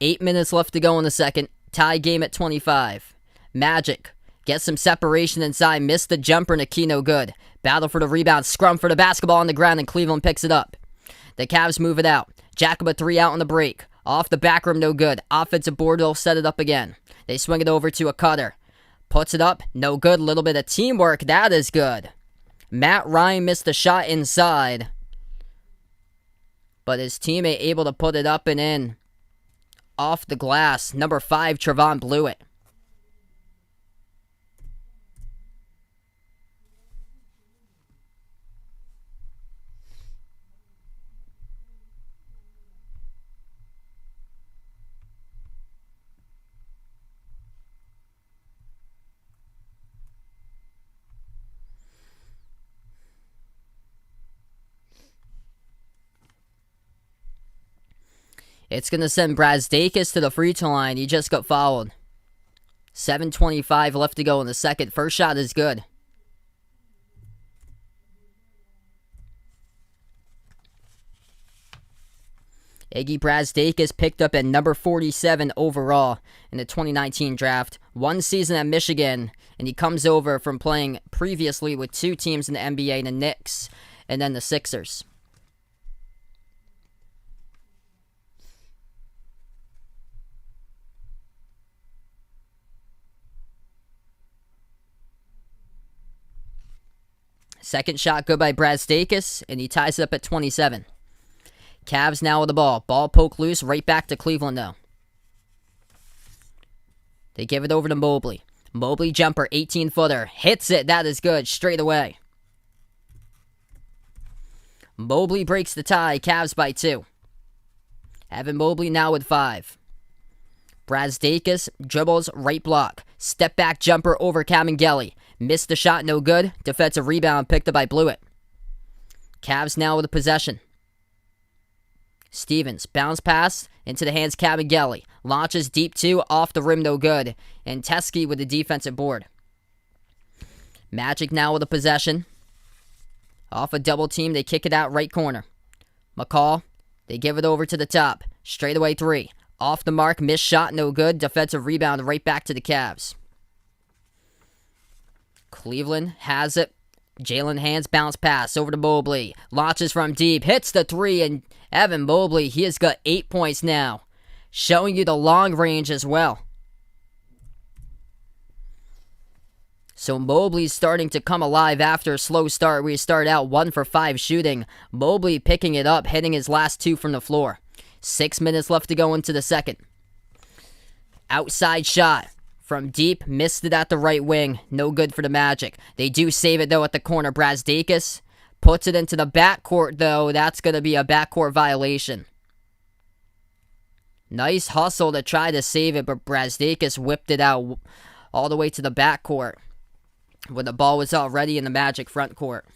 Eight minutes left to go in the second. Tie game at 25. Magic gets some separation inside. Missed the jumper and a key, no good. Battle for the rebound. Scrum for the basketball on the ground, and Cleveland picks it up. The Cavs move it out. Jacob 3 out on the break. Off the back rim, no good. Offensive board, they'll set it up again. They swing it over to a cutter. Puts it up, no good. A little bit of teamwork. That is good. Matt Ryan missed the shot inside, but his teammate able to put it up and in. Off the glass. Number 5, Trevon Blewett. It's going to send Brazdeikis to the free throw line. He just got fouled. 7:25 left to go in the second. First shot is good. Iggy Brazdeikis picked up at number 47 overall in the 2019 draft. 1 season at Michigan, and he comes over from playing previously with 2 teams in the NBA, the Knicks and then the Sixers. Second shot good by Brazdeikis, and he ties it up at 27. Cavs now with the ball. Ball poke loose, right back to Cleveland though. They give it over to Mobley. Mobley jumper, 18-footer. Hits it, that is good, straight away. Mobley breaks the tie, Cavs by 2. Evan Mobley now with 5. Brazdeikis dribbles, right block. Step back jumper over Kamengeli. Missed the shot, no good. Defensive rebound picked up by Blewett. Cavs now with the possession. Stevens, bounce pass into the hands Kamengeli. Launches deep 2, off the rim, no good. And Teskey with the defensive board. Magic now with the possession. Off a double team, they kick it out right corner. McCall, they give it over to the top. Straightaway 3. Off the mark, missed shot, no good. Defensive rebound right back to the Cavs. Cleveland has it. Jalen Hands bounce pass over to Mobley. Launches from deep. Hits the 3. And Evan Mobley, he has got 8 points now. Showing you the long range as well. So Mobley's starting to come alive after a slow start. We start out 1 for 5 shooting. Mobley picking it up, hitting his last 2 from the floor. 6 minutes left to go into the second. Outside shot from deep, missed it at the right wing. No good for the Magic. They do save it though at the corner. Brazdeikis puts it into the backcourt though. That's going to be a backcourt violation. Nice hustle to try to save it, but Brazdeikis whipped it out all the way to the backcourt when the ball was already in the Magic front court.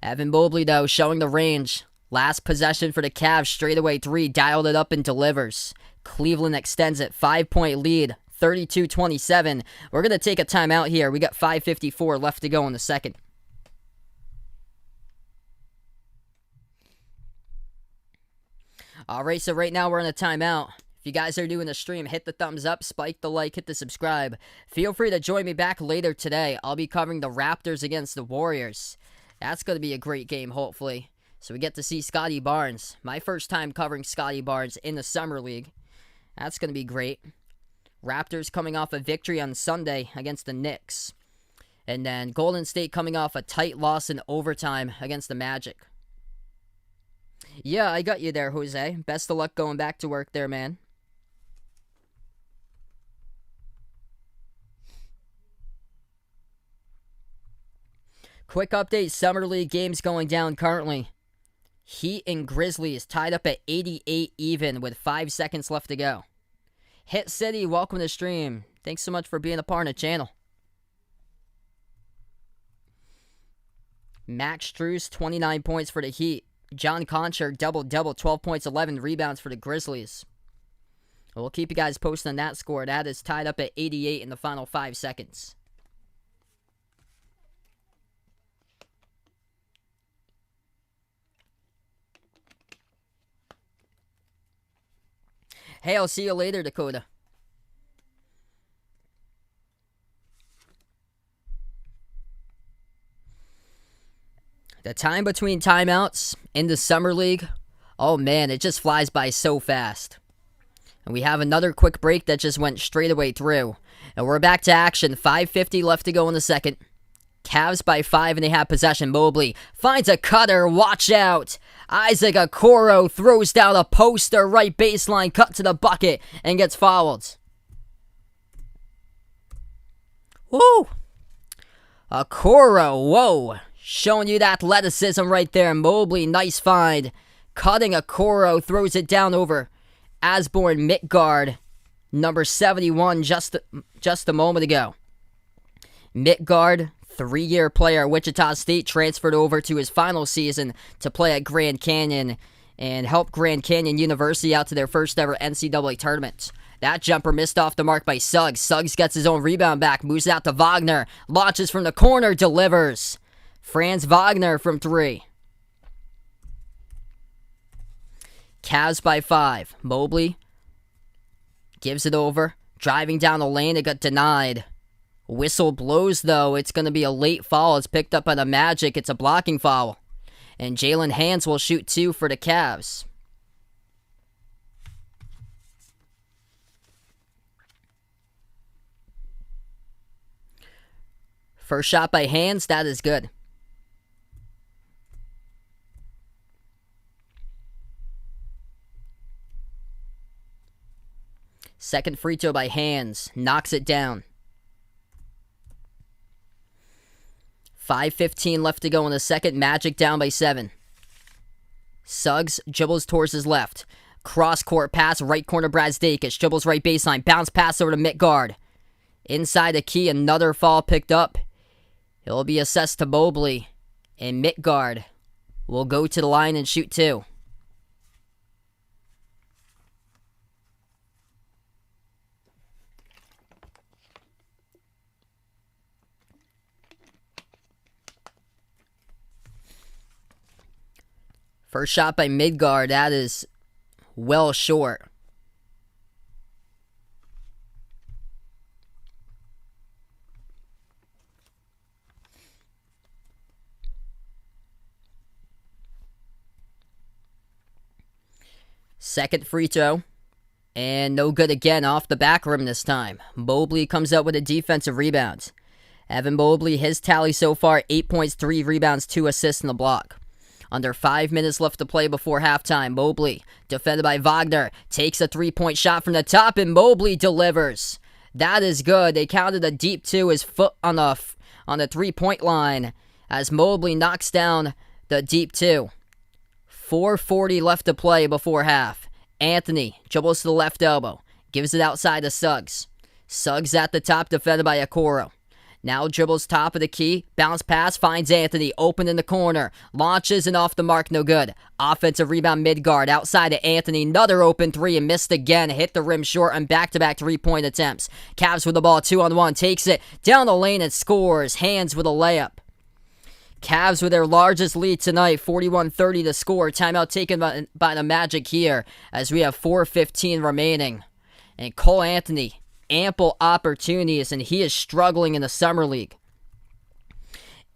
Evan Mobley, though, showing the range. Last possession for the Cavs, straightaway 3, dialed it up and delivers. Cleveland extends it, 5-point lead, 32-27. We're going to take a timeout here. We got 5:54 left to go in the second. Alright, so right now we're in a timeout. If you guys are doing the stream, hit the thumbs up, spike the like, hit the subscribe. Feel free to join me back later today. I'll be covering the Raptors against the Warriors. That's going to be a great game, hopefully. So we get to see Scotty Barnes. My first time covering Scotty Barnes in the Summer League. That's going to be great. Raptors coming off a victory on Sunday against the Knicks. And then Golden State coming off a tight loss in overtime against the Magic. Yeah, I got you there, Jose. Best of luck going back to work there, man. Quick update, Summer League games going down currently. Heat and Grizzlies tied up at 88 even with 5 seconds left to go. Hit City, welcome to the stream. Thanks so much for being a part of the channel. Max Strus, 29 points for the Heat. John Konchar, double-double, 12 points, 11 rebounds for the Grizzlies. We'll keep you guys posted on that score. That is tied up at 88 in the final 5 seconds. Hey, I'll see you later, Dakota. The time between timeouts in the Summer League, oh man, it just flies by so fast. And we have another quick break that just went straight away through. And we're back to action. 5:50 left to go in the second. Cavs by 5 and they have possession. Mobley finds a cutter. Watch out. Isaac Okoro throws down a poster. Right baseline. Cut to the bucket and gets fouled. Woo. Okoro. Whoa. Showing you the athleticism right there. Mobley. Nice find. Cutting Okoro. Throws it down over Asborn Midgard. Number 71 just a moment ago. Midgard, 3-year player at Wichita State, transferred over to his final season to play at Grand Canyon and help Grand Canyon University out to their first ever NCAA tournament. That jumper missed off the mark by Suggs. Suggs gets his own rebound back, moves out to Wagner, launches from the corner, delivers. Franz Wagner from 3. Cavs by 5. Mobley gives it over. Driving down the lane, it got denied. Whistle blows, though. It's going to be a late foul. It's picked up by the Magic. It's a blocking foul. And Jalen Hands will shoot 2 for the Cavs. First shot by Hands, that is good. Second free throw by Hands. Knocks it down. 5:15 left to go in the second. Magic down by 7. Suggs dribbles towards his left. Cross-court pass, right corner Brazdeikis. Dribbles right baseline. Bounce pass over to Midgard. Inside the key, another foul picked up. It'll be assessed to Mobley. And Midgard will go to the line and shoot 2. First shot by Midgard, that is well short. Second free throw, and no good again off the back rim this time. Mobley comes up with a defensive rebound. Evan Mobley, his tally so far, 8 points, 3 rebounds, 2 assists in the block. Under 5 minutes left to play before halftime. Mobley, defended by Wagner, takes a 3-point shot from the top, and Mobley delivers. That is good. They counted a deep 2, his foot on the 3-point line, as Mobley knocks down the deep 2. 4:40 left to play before half. Anthony dribbles to the left elbow, gives it outside to Suggs. Suggs at the top, defended by Okoro. Now dribbles top of the key, bounce pass, finds Anthony, open in the corner, launches and off the mark, no good. Offensive rebound mid-guard, outside to Anthony, another open 3 and missed again, hit the rim short on back-to-back 3-point attempts. Cavs with the ball, 2-on-1, takes it down the lane and scores, hands with a layup. Cavs with their largest lead tonight, 41-30 to score. Timeout taken by the Magic here as we have 4:15 remaining. And Cole Anthony, ample opportunities, and he is struggling in the Summer League.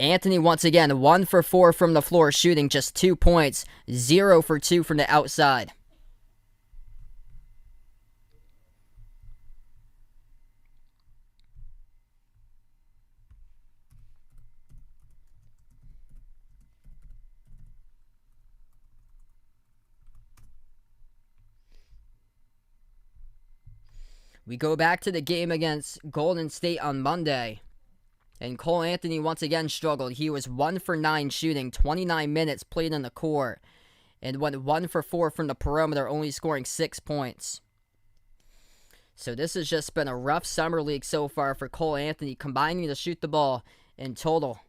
Anthony once again 1 for 4 from the floor, shooting just 2 points, 0 for 2 from the outside. We go back to the game against Golden State on Monday, and Cole Anthony once again struggled. He was 1 for 9 shooting, 29 minutes played on the court, and went 1 for 4 from the perimeter, only scoring 6 points. So this has just been a rough Summer League so far for Cole Anthony, combining to shoot the ball in total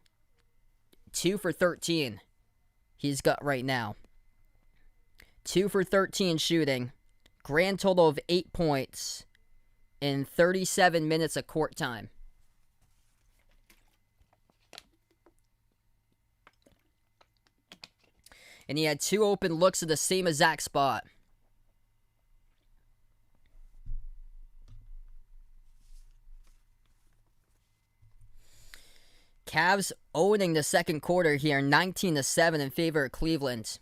2 for 13 he's got right now. 2 for 13 shooting, grand total of 8 points in 37 minutes of court time. And he had 2 open looks at the same exact spot. Cavs owning the second quarter here, 19-7 in favor of Cleveland.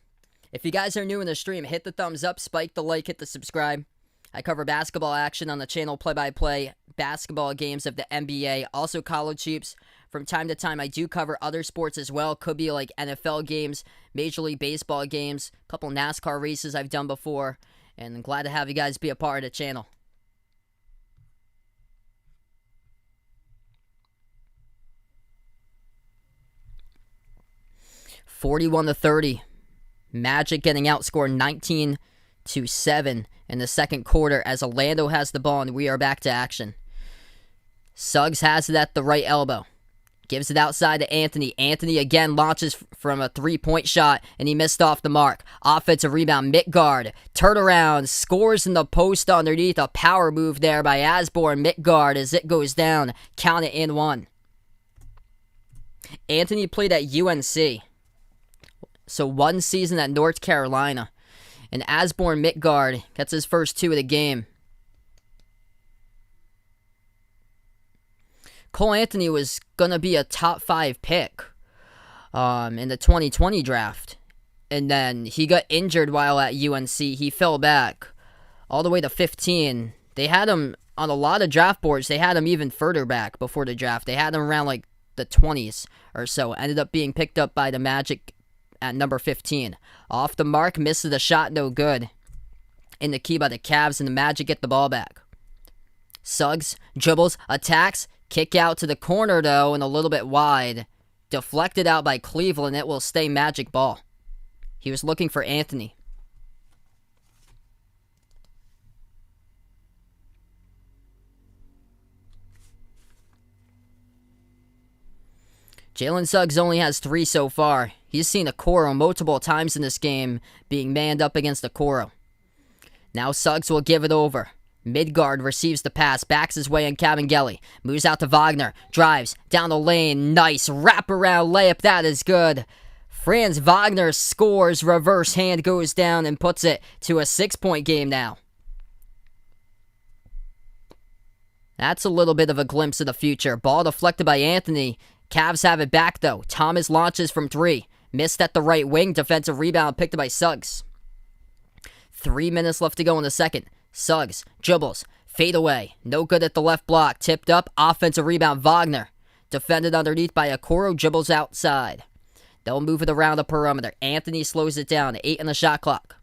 If you guys are new in the stream, hit the thumbs up, spike the like, hit the subscribe. I cover basketball action on the channel, play-by-play basketball games of the NBA, also college hoops. From time to time, I do cover other sports as well. Could be like NFL games, Major League Baseball games, a couple NASCAR races I've done before, and I'm glad to have you guys be a part of the channel. (41-30). Magic getting outscored 19-7 in the second quarter as Orlando has the ball, and we are back to action. Suggs has it at the right elbow. Gives it outside to Anthony. Anthony again launches from a 3-point shot, and he missed off the mark. Offensive rebound, Midgard. Turnaround, scores in the post underneath. A power move there by Asborn. Midgard as it goes down. Count it in 1. Anthony played at UNC. So 1 season at North Carolina. And Asborn Midgard gets his first 2 of the game. Cole Anthony was going to be a top 5 pick in the 2020 draft. And then he got injured while at UNC. He fell back all the way to 15. They had him on a lot of draft boards. They had him even further back before the draft. They had him around like the 20s or so. Ended up being picked up by the Magic at number 15. Off the mark, misses the shot, no good. In the key by the Cavs, and the Magic get the ball back. Suggs dribbles, attacks, kick out to the corner though, and a little bit wide. Deflected out by Cleveland, it will stay Magic ball. He was looking for Anthony. Jalen Suggs only has 3 so far. He's seen Okoro multiple times in this game, being manned up against Okoro. Now Suggs will give it over. Midgard receives the pass, backs his way on Cavaliers. Moves out to Wagner, drives, down the lane, nice wraparound layup, that is good. Franz Wagner scores, reverse hand goes down and puts it to a 6-point game now. That's a little bit of a glimpse of the future. Ball deflected by Anthony. Cavs have it back though. Thomas launches from 3. Missed at the right wing. Defensive rebound picked up by Suggs. 3 minutes left to go in the second. Suggs dribbles. Fade away. No good at the left block. Tipped up. Offensive rebound Wagner. defended underneath by Okoro, dribbles outside. They'll move it around the perimeter. Anthony slows it down. 8 on the shot clock.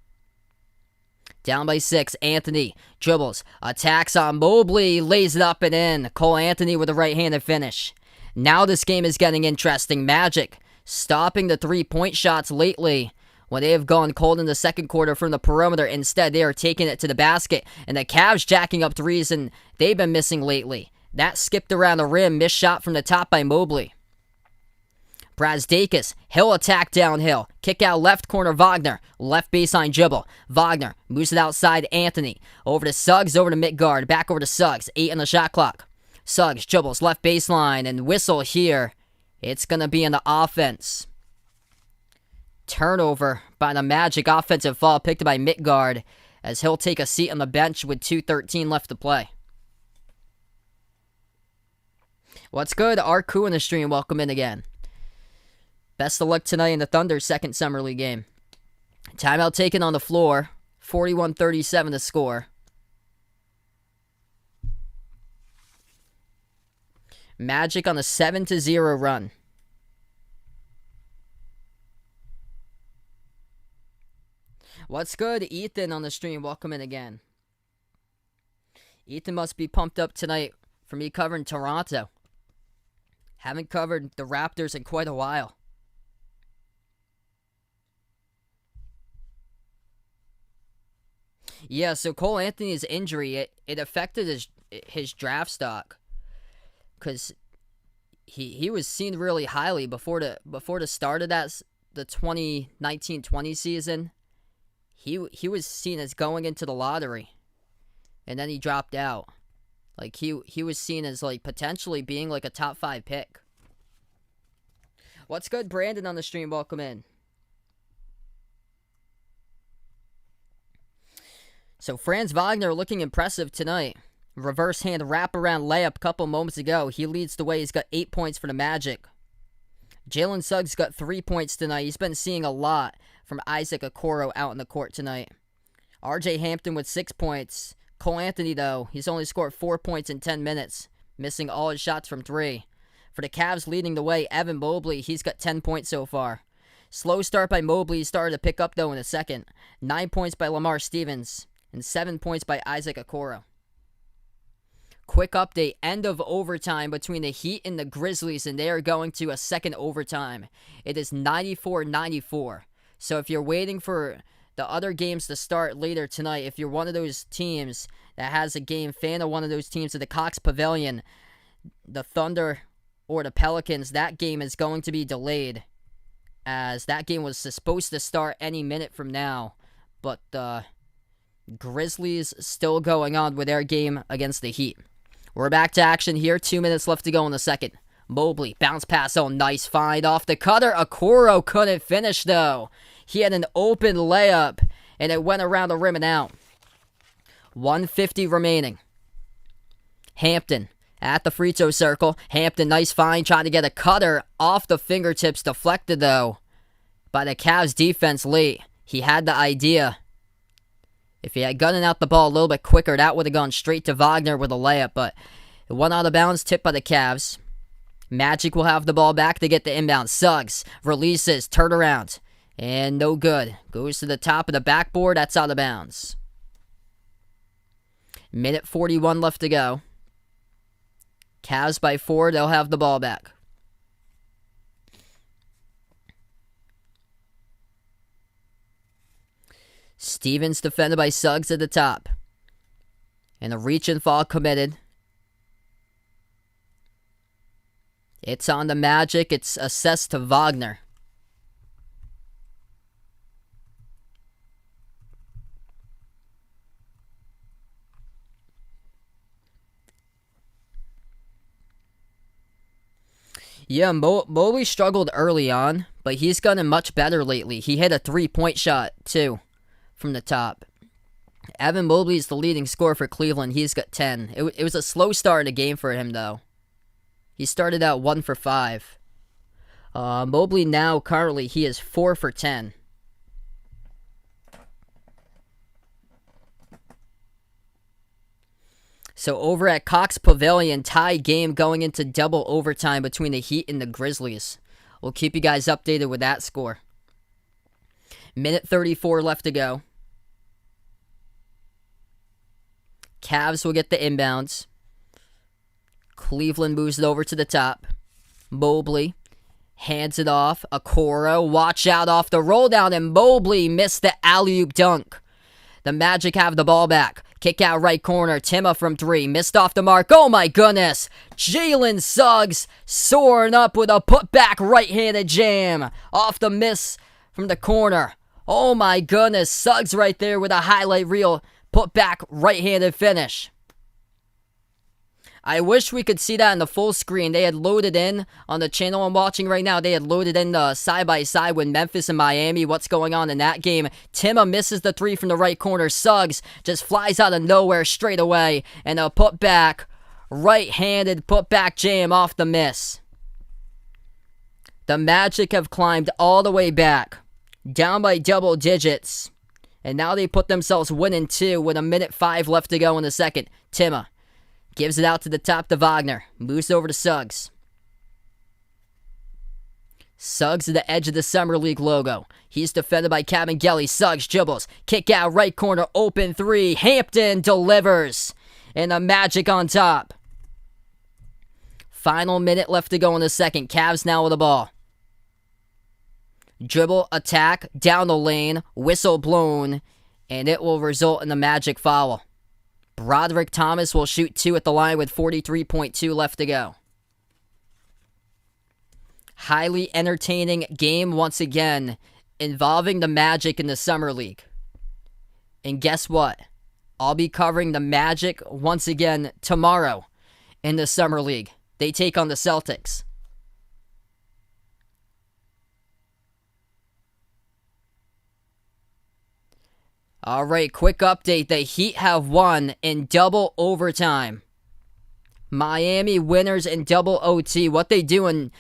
Down by 6. Anthony dribbles. Attacks on Mobley. Lays it up and in. Cole Anthony with a right-handed finish. Now this game is getting interesting. Magic stopping the three-point shots lately when they have gone cold in the second quarter from the perimeter. Instead, they are taking it to the basket. And the Cavs jacking up threes, and they've been missing lately. That skipped around the rim. Missed shot from the top by Mobley. Brazdeikis, he'll attack downhill. Kick out left corner, Wagner. Left baseline dribble. Wagner moves it outside, Anthony. Over to Suggs, over to Midgard. Back over to Suggs. 8 on the shot clock. Suggs dribbles left baseline and whistle here. It's going to be in the offense. Turnover by the Magic. Offensive foul picked by Midgard as he'll take a seat on the bench with 2:13 left to play. What's good? Arku in the stream. Welcome in again. Best of luck tonight in the Thunder's second Summer League game. Timeout taken on the floor. 41-37 to score. Magic on a 7-0 run. What's good? Ethan on the stream. Welcome in again. Ethan must be pumped up tonight for me covering Toronto. Haven't covered the Raptors in quite a while. Yeah, so Cole Anthony's injury, it affected his draft stock. Because he was seen really highly before the start of the 2019-20 season. He was seen as going into the lottery. And then he dropped out. Like he was seen as like potentially being like a top 5 pick. What's good, Brandon on the stream? Welcome in. So Franz Wagner looking impressive tonight. Reverse hand wraparound layup a couple moments ago. He leads the way. He's got 8 points for the Magic. Jalen Suggs got 3 points tonight. He's been seeing a lot from Isaac Okoro out in the court tonight. RJ Hampton with 6 points. Cole Anthony, though, he's only scored 4 points in 10 minutes, missing all his shots from 3. For the Cavs leading the way, Evan Mobley, he's got 10 points so far. Slow start by Mobley. He started to pick up, though, in a second. 9 points by Lamar Stevens and 7 points by Isaac Okoro. Quick update, end of overtime between the Heat and the Grizzlies, and they are going to a second overtime. It is 94-94. So if you're waiting for the other games to start later tonight, if you're one of those teams that has a game, fan of one of those teams at the Cox Pavilion, the Thunder or the Pelicans, that game is going to be delayed, as that game was supposed to start any minute from now. But the Grizzlies still going on with their game against the Heat. We're back to action here. 2 minutes left to go in the second. Mobley, bounce pass. Oh, nice find off the cutter. Okoro couldn't finish, though. He had an open layup, and it went around the rim and out. 1:50 remaining. Hampton at the free throw circle. Hampton, nice find, trying to get a cutter off the fingertips. Deflected, though, by the Cavs defense late. He had the idea. If he had gotten out the ball a little bit quicker, that would have gone straight to Wagner with a layup, but it went out of bounds, tipped by the Cavs. Magic will have the ball back to get the inbound. Suggs releases, turnaround, and no good. Goes to the top of the backboard, that's out of bounds. Minute 41 left to go. Cavs by 4, they'll have the ball back. Stevens defended by Suggs at the top. And a reach and fall committed. It's on the Magic. It's assessed to Wagner. Yeah, Mobley struggled early on, but he's gotten much better lately. He hit a 3-point shot, too, from the top. Evan Mobley is the leading scorer for Cleveland. He's got 10. It was a slow start in the game for him, though. He started out 1 for 5. Mobley now, currently, he is 4 for 10. So over at Cox Pavilion, tie game going into double overtime between the Heat and the Grizzlies. We'll keep you guys updated with that score. Minute 34 left to go. Cavs will get the inbounds. Cleveland moves it over to the top. Mobley hands it off. Okoro, watch out off the roll down, and Mobley missed the alley-oop dunk. The Magic have the ball back. Kick out right corner. Timma from three. Missed off the mark. Oh my goodness. Jalen Suggs soaring up with a putback right-handed jam. Off the miss from the corner. Oh my goodness. Suggs right there with a highlight reel. Putback right-handed finish. I wish we could see that in the full screen. They had loaded in on the channel I'm watching right now. They had loaded in the side-by-side with Memphis and Miami. What's going on in that game? Timma misses the three from the right corner. Suggs just flies out of nowhere straight away. And a putback, right-handed putback jam off the miss. The Magic have climbed all the way back. Down by double digits. And now they put themselves winning two with 1:05 left to go in the second. Timma gives it out to the top to Wagner. Moves over to Suggs. Suggs at the edge of the Summer League logo. He's defended by Cavaliers. Suggs dribbles. Kick out right corner. Open three. Hampton delivers. And the Magic on top. Final minute left to go in the second. Cavs now with the ball. Dribble, attack, down the lane. Whistle blown. And it will result in the Magic foul. Broderick Thomas will shoot two at the line with 43.2 left to go. Highly entertaining game once again involving the Magic in the Summer League. And guess what? I'll be covering the Magic once again tomorrow in the Summer League. They take on the Celtics. All right, quick update. The Heat have won in double overtime. Miami winners in double OT. What they do when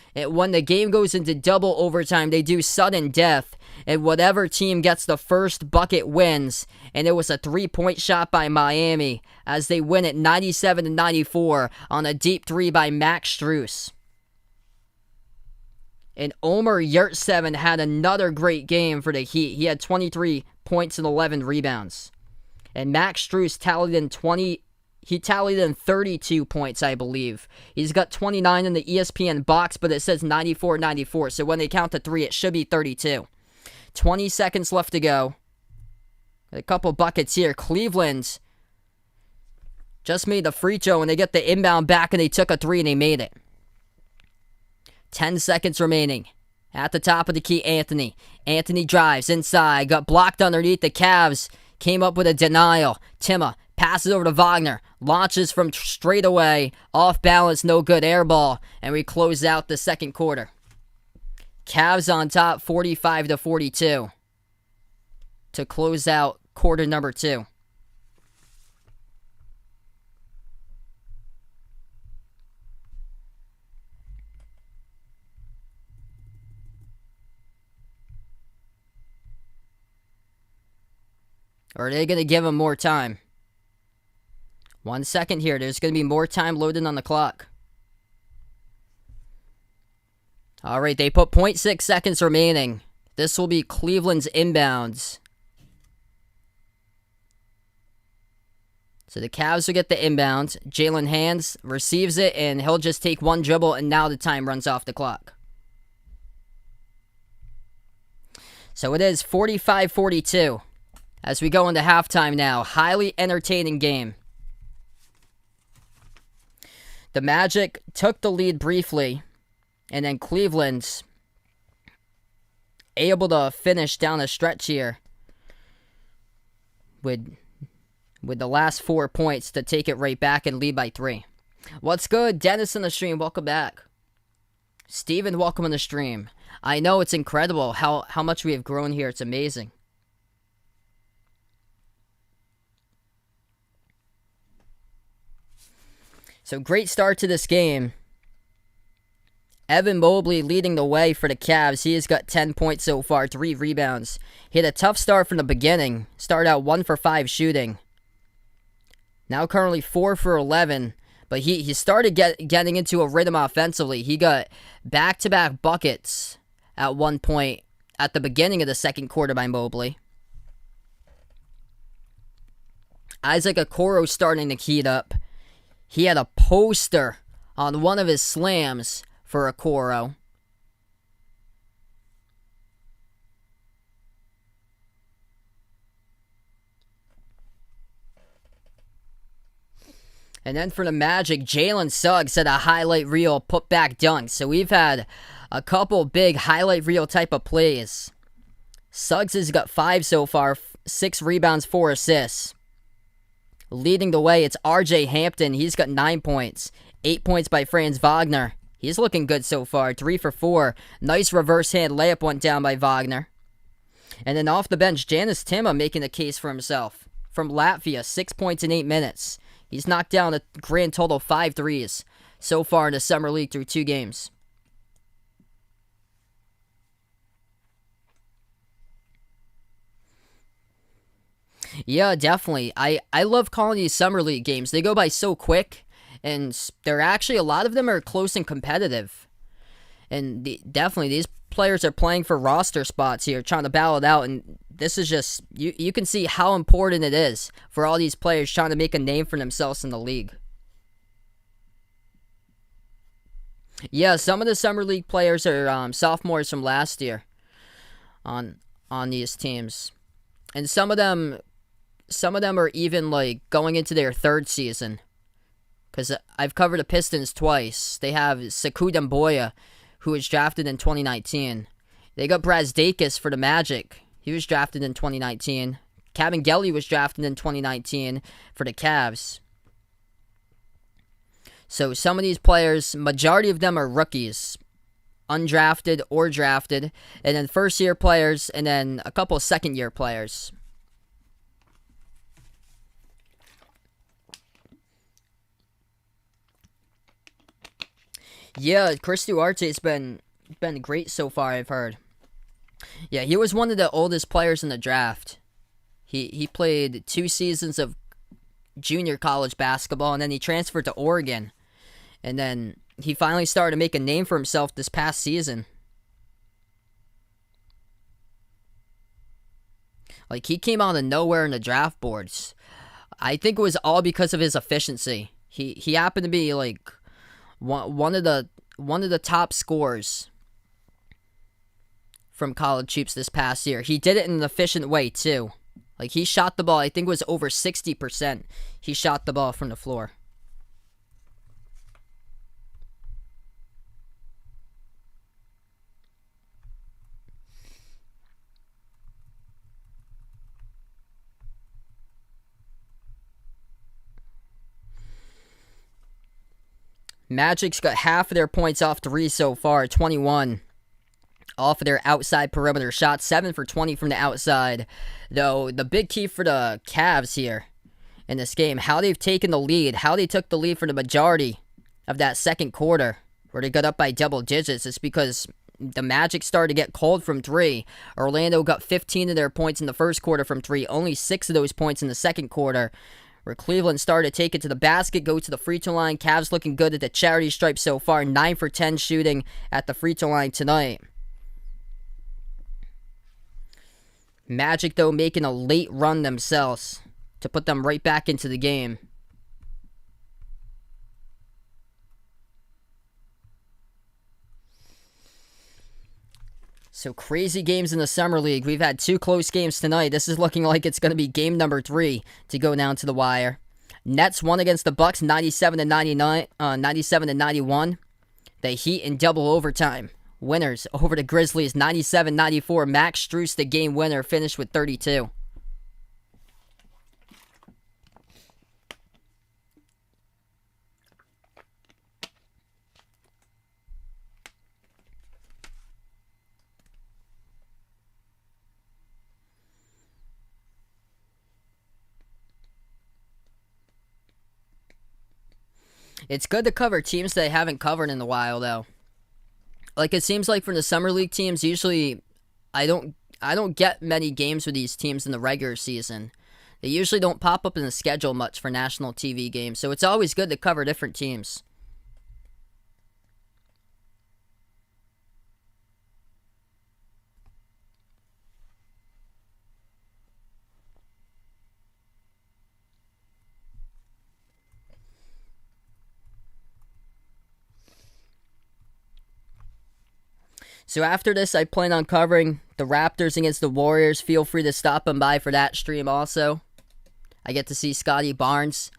the game goes into double overtime, they do sudden death. And whatever team gets the first bucket wins. And it was a 3-point shot by Miami as they win it 97-94 on a deep three by Max Strus. And Omer Yurtseven had another great game for the Heat. He had 23 points and 11 rebounds. And Max Strus tallied in 32 points, I believe. He's got 29 in the ESPN box, but it says 94-94. So when they count to three, it should be 32. 20 seconds left to go. A couple buckets here. Cleveland just made the free throw, and they get the inbound back, and they took a three, and they made it. 10 seconds remaining. At the top of the key, Anthony. Anthony drives inside. Got blocked underneath. The Cavs came up with a denial. Timma passes over to Wagner. Launches from straight away. Off balance, no good. Air ball. And we close out the second quarter. Cavs on top 45-42. To close out quarter number 2. Or are they going to give him more time? 1 second here. There's going to be more time loaded on the clock. All right, they put 0.6 seconds remaining. This will be Cleveland's inbounds. So the Cavs will get the inbounds. Jalen Hands receives it, and he'll just take one dribble, and now the time runs off the clock. So it is 45-42. As we go into halftime now, highly entertaining game. The Magic took the lead briefly, and then Cleveland's able to finish down a stretch here with the last 4 points to take it right back and lead by 3. What's good? Dennis in the stream, welcome back. Steven, welcome in the stream. I know it's incredible how much we have grown here. It's amazing. So great start to this game. Evan Mobley leading the way for the Cavs. He has got 10 points so far, 3 rebounds. He had a tough start from the beginning. Started out 1 for 5 shooting. Now currently 4 for 11. But he started getting into a rhythm offensively. He got back-to-back buckets at one point at the beginning of the second quarter by Mobley. Isaac Okoro starting to heat up. He had a poster on one of his slams for Okoro. And then for the Magic, Jalen Suggs had a highlight reel put-back dunk. So we've had a couple big highlight reel type of plays. Suggs has got 5 so far, 6 rebounds, 4 assists. Leading the way, it's RJ Hampton. He's got 9 points. 8 points by Franz Wagner. He's looking good so far, 3 for 4. Nice reverse hand layup went down by Wagner. And then off the bench, Janis Tima making a case for himself. From Latvia, 6 points in 8 minutes. He's knocked down a grand total of 5 threes so far in the Summer League through 2 games. Yeah, definitely. I love calling these Summer League games. They go by so quick, and they're actually, a lot of them are close and competitive. And definitely, these players are playing for roster spots here, trying to battle it out, and this is just, you can see how important it is for all these players trying to make a name for themselves in the league. Yeah, some of the Summer League players are sophomores from last year on these teams. And some of them are even like going into their 3rd season. Because I've covered the Pistons twice. They have Sekou Demboya, who was drafted in 2019. They got Brazdeikis for the Magic. He was drafted in 2019. Kabengele was drafted in 2019 for the Cavs. So some of these players, majority of them are rookies. Undrafted or drafted. And then first-year players, and then a couple of second-year players. Yeah, Chris Duarte's been great so far, I've heard. Yeah, he was one of the oldest players in the draft. He played 2 seasons of junior college basketball, and then he transferred to Oregon. And then he finally started to make a name for himself this past season. Like, he came out of nowhere in the draft boards. I think it was all because of his efficiency. He happened to be, like, one of the top scorers from college hoops this past year. He did it in an efficient way, too. Like, he shot the ball, I think it was over 60%. He shot the ball from the floor. Magic's got half of their points off 3 so far, 21. Off of their outside perimeter shots, 7 for 20 from the outside. Though, the big key for the Cavs here in this game, how they've taken the lead, how they took the lead for the majority of that second quarter, where they got up by double digits, is because the Magic started to get cold from 3. Orlando got 15 of their points in the first quarter from 3, only 6 of those points in the second quarter, where Cleveland started to take it to the basket, go to the free throw line. Cavs looking good at the charity stripe so far, 9 for 10 shooting at the free throw line tonight. Magic, though, making a late run themselves to put them right back into the game. So crazy games in the Summer League. We've had 2 close games tonight. This is looking like it's going to be game number 3 to go down to the wire. Nets won against the Bucks 97-99, 97-91. The Heat in double overtime. Winners over the Grizzlies 97-94. Max Strus, the game winner, finished with 32. It's good to cover teams that I haven't covered in a while, though. Like, it seems like for the Summer League teams, usually I don't get many games with these teams in the regular season. They usually don't pop up in the schedule much for national TV games, so it's always good to cover different teams. So after this, I plan on covering the Raptors against the Warriors. Feel free to stop on by for that stream also. I get to see Scotty Barnes.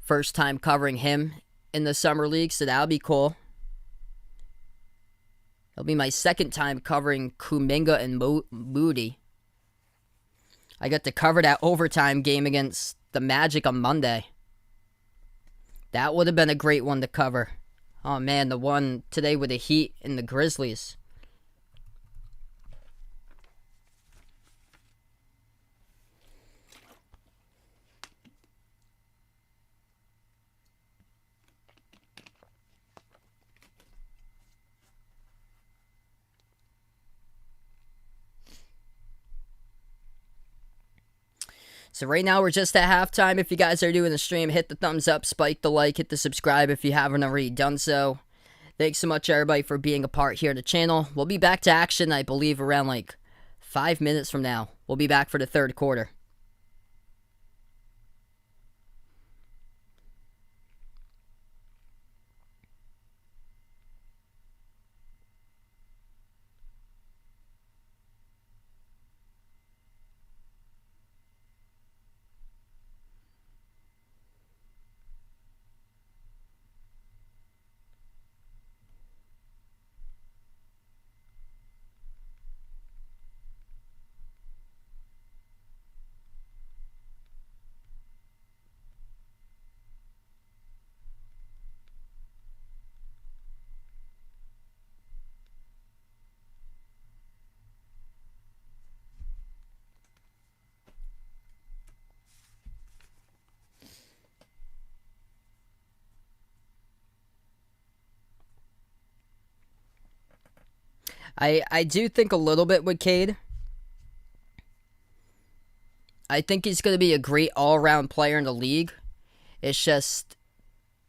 First time covering him in the Summer League, so that'll be cool. It'll be my second time covering Kuminga and Moody. I got to cover that overtime game against the Magic on Monday. That would have been a great one to cover. Oh man, the one today with the Heat and the Grizzlies. So right now we're just at halftime. If you guys are doing the stream, hit the thumbs up, spike the like, hit the subscribe if you haven't already done so. Thanks so much everybody for being a part here of the channel. We'll be back to action, I believe, around like 5 minutes from now. We'll be back for the third quarter. I do think a little bit with Cade. I think he's going to be a great all-around player in the league. It's just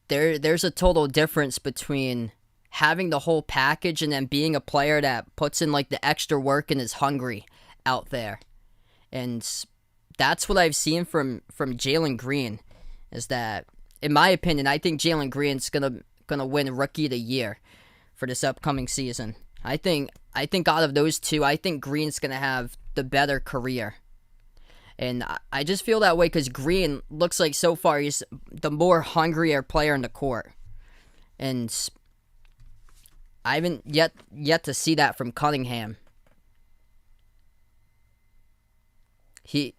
there's a total difference between having the whole package and then being a player that puts in like the extra work and is hungry out there. And that's what I've seen from Jalen Green, is that, in my opinion, I think Jalen Green's gonna win Rookie of the Year for this upcoming season. I think out of those two, I think Green's going to have the better career. And I just feel that way because Green looks like so far he's the more hungrier player in the court. And I haven't yet to see that from Cunningham. He's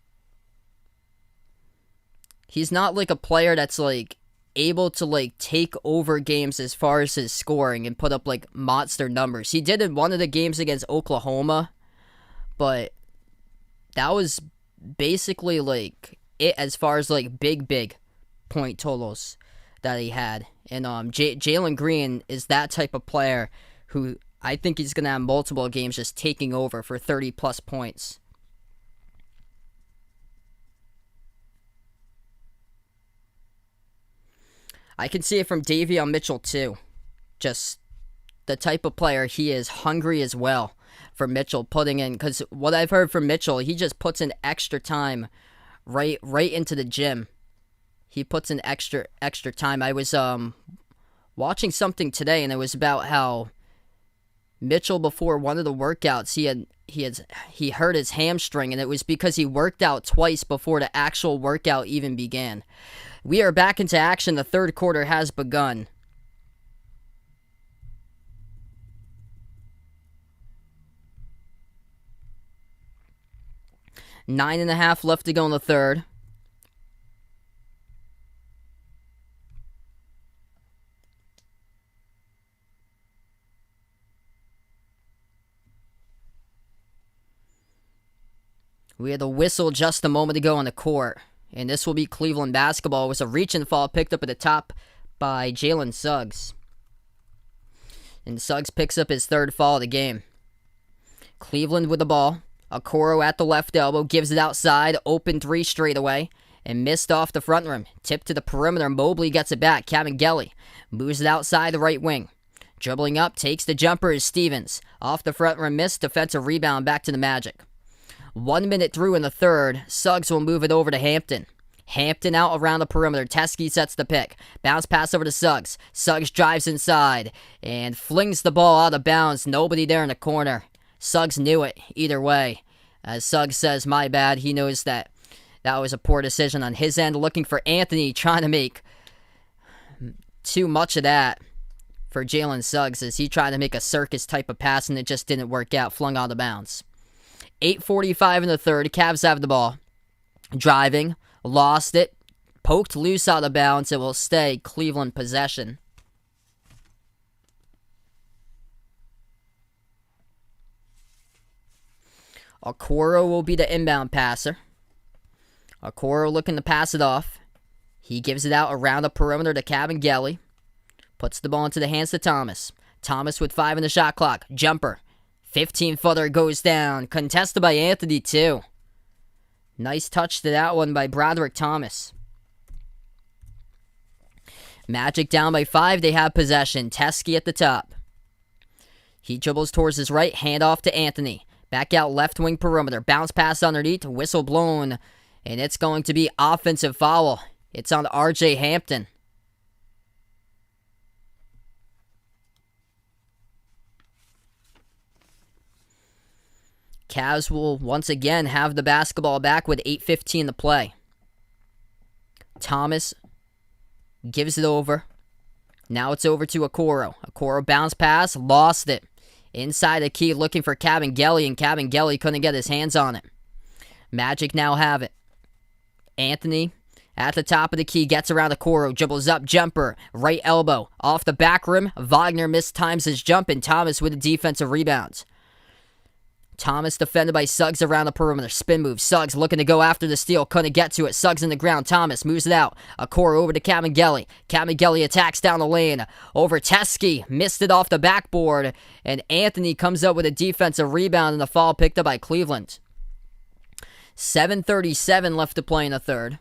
not like a player that's like able to like take over games as far as his scoring and put up like monster numbers. He did in one of the games against Oklahoma, but that was basically like it as far as like big point totals that he had. And Jalen Green is that type of player who I think he's gonna have multiple games just taking over for 30 plus points. I can see it from Davion Mitchell too. Just the type of player he is, hungry as well for Mitchell putting in. Because what I've heard from Mitchell, he just puts in extra time right into the gym. He puts in extra time. I was watching something today, and it was about how Mitchell, before one of the workouts, he hurt his hamstring, and it was because he worked out twice before the actual workout even began. We are back into action. The third quarter has begun. Nine and a half left to go in the third. We had a whistle just a moment ago on the court. And this will be Cleveland basketball. It was a reach and fall picked up at the top by Jalen Suggs. And Suggs picks up his third fall of the game. Cleveland with the ball. Okoro at the left elbow, gives it outside, open three straightaway, and missed off the front rim. Tip to the perimeter, Mobley gets it back. Cavaliers moves it outside the right wing. Dribbling up, takes the jumper is Stevens. Off the front rim, missed, defensive rebound back to the Magic. 1 minute through in the third, Suggs will move it over to Hampton. Hampton out around the perimeter. Teskey sets the pick. Bounce pass over to Suggs. Suggs drives inside and flings the ball out of bounds. Nobody there in the corner. Suggs knew it either way. As Suggs says, my bad. He knows that was a poor decision on his end. Looking for Anthony, trying to make too much of that for Jalen Suggs as he tried to make a circus type of pass and it just didn't work out. Flung out of bounds. 8:45 in the third. Cavs have the ball. Driving. Lost it. Poked loose out of bounds. It will stay Cleveland possession. Okoro will be the inbound passer. Okoro looking to pass it off. He gives it out around the perimeter to Cavaliers. Puts the ball into the hands of Thomas. Thomas with 5 in the shot clock. Jumper. 15-footer goes down. Contested by Anthony, too. Nice touch to that one by Broderick Thomas. Magic down by 5. They have possession. Teskey at the top. He dribbles towards his right. Hand off to Anthony. Back out left wing perimeter. Bounce pass underneath. Whistle blown. And it's going to be offensive foul. It's on R.J. Hampton. Cavs will once again have the basketball back with 8:15 to play. Thomas gives it over. Now it's over to Okoro. Okoro bounce pass, lost it. Inside the key looking for Cavaliers, and Cavaliers couldn't get his hands on it. Magic now have it. Anthony at the top of the key, gets around Okoro, dribbles up, jumper, right elbow, off the back rim. Wagner mistimes his jump, and Thomas with a defensive rebound. Thomas defended by Suggs around the perimeter. Spin move. Suggs looking to go after the steal. Couldn't get to it. Suggs in the ground. Thomas moves it out. Okoro over to Cavaliers. Cavaliers attacks down the lane. Over Teskey. Missed it off the backboard. And Anthony comes up with a defensive rebound and the foul picked up by Cleveland. 7:37 left to play in the third.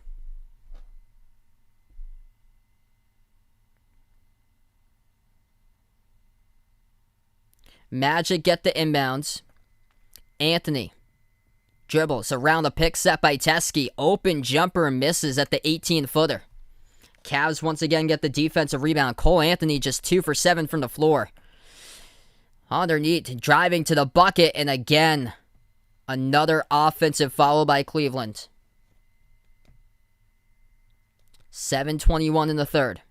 Magic get the inbounds. Anthony dribbles around the pick set by Teskey. Open jumper misses at the 18-footer. Cavs once again get the defensive rebound. Cole Anthony just 2 for 7 from the floor. Underneath, driving to the bucket, and again, another offensive foul by Cleveland. 7:21 in the third.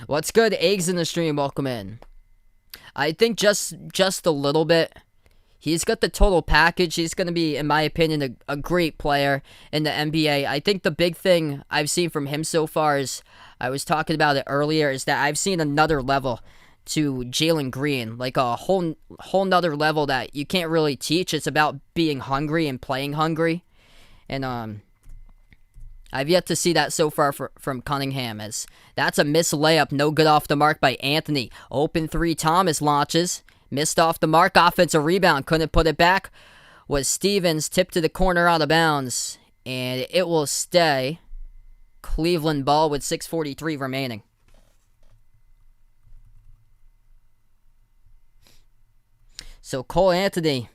What's good? Eggs in the stream. Welcome in. I think just a little bit. He's got the total package. He's going to be, in my opinion, a great player in the NBA. I think the big thing I've seen from him so far is, I was talking about it earlier, is that I've seen another level to Jalen Green. Like a whole nother level that you can't really teach. It's about being hungry and playing hungry. And I've yet to see that so far from Cunningham, as that's a missed layup, no good off the mark by Anthony. Open three, Thomas launches, missed off the mark, offensive rebound, couldn't put it back. Was Stevens, tipped to the corner out of bounds, and it will stay Cleveland ball with 6:43 remaining. So Cole Anthony,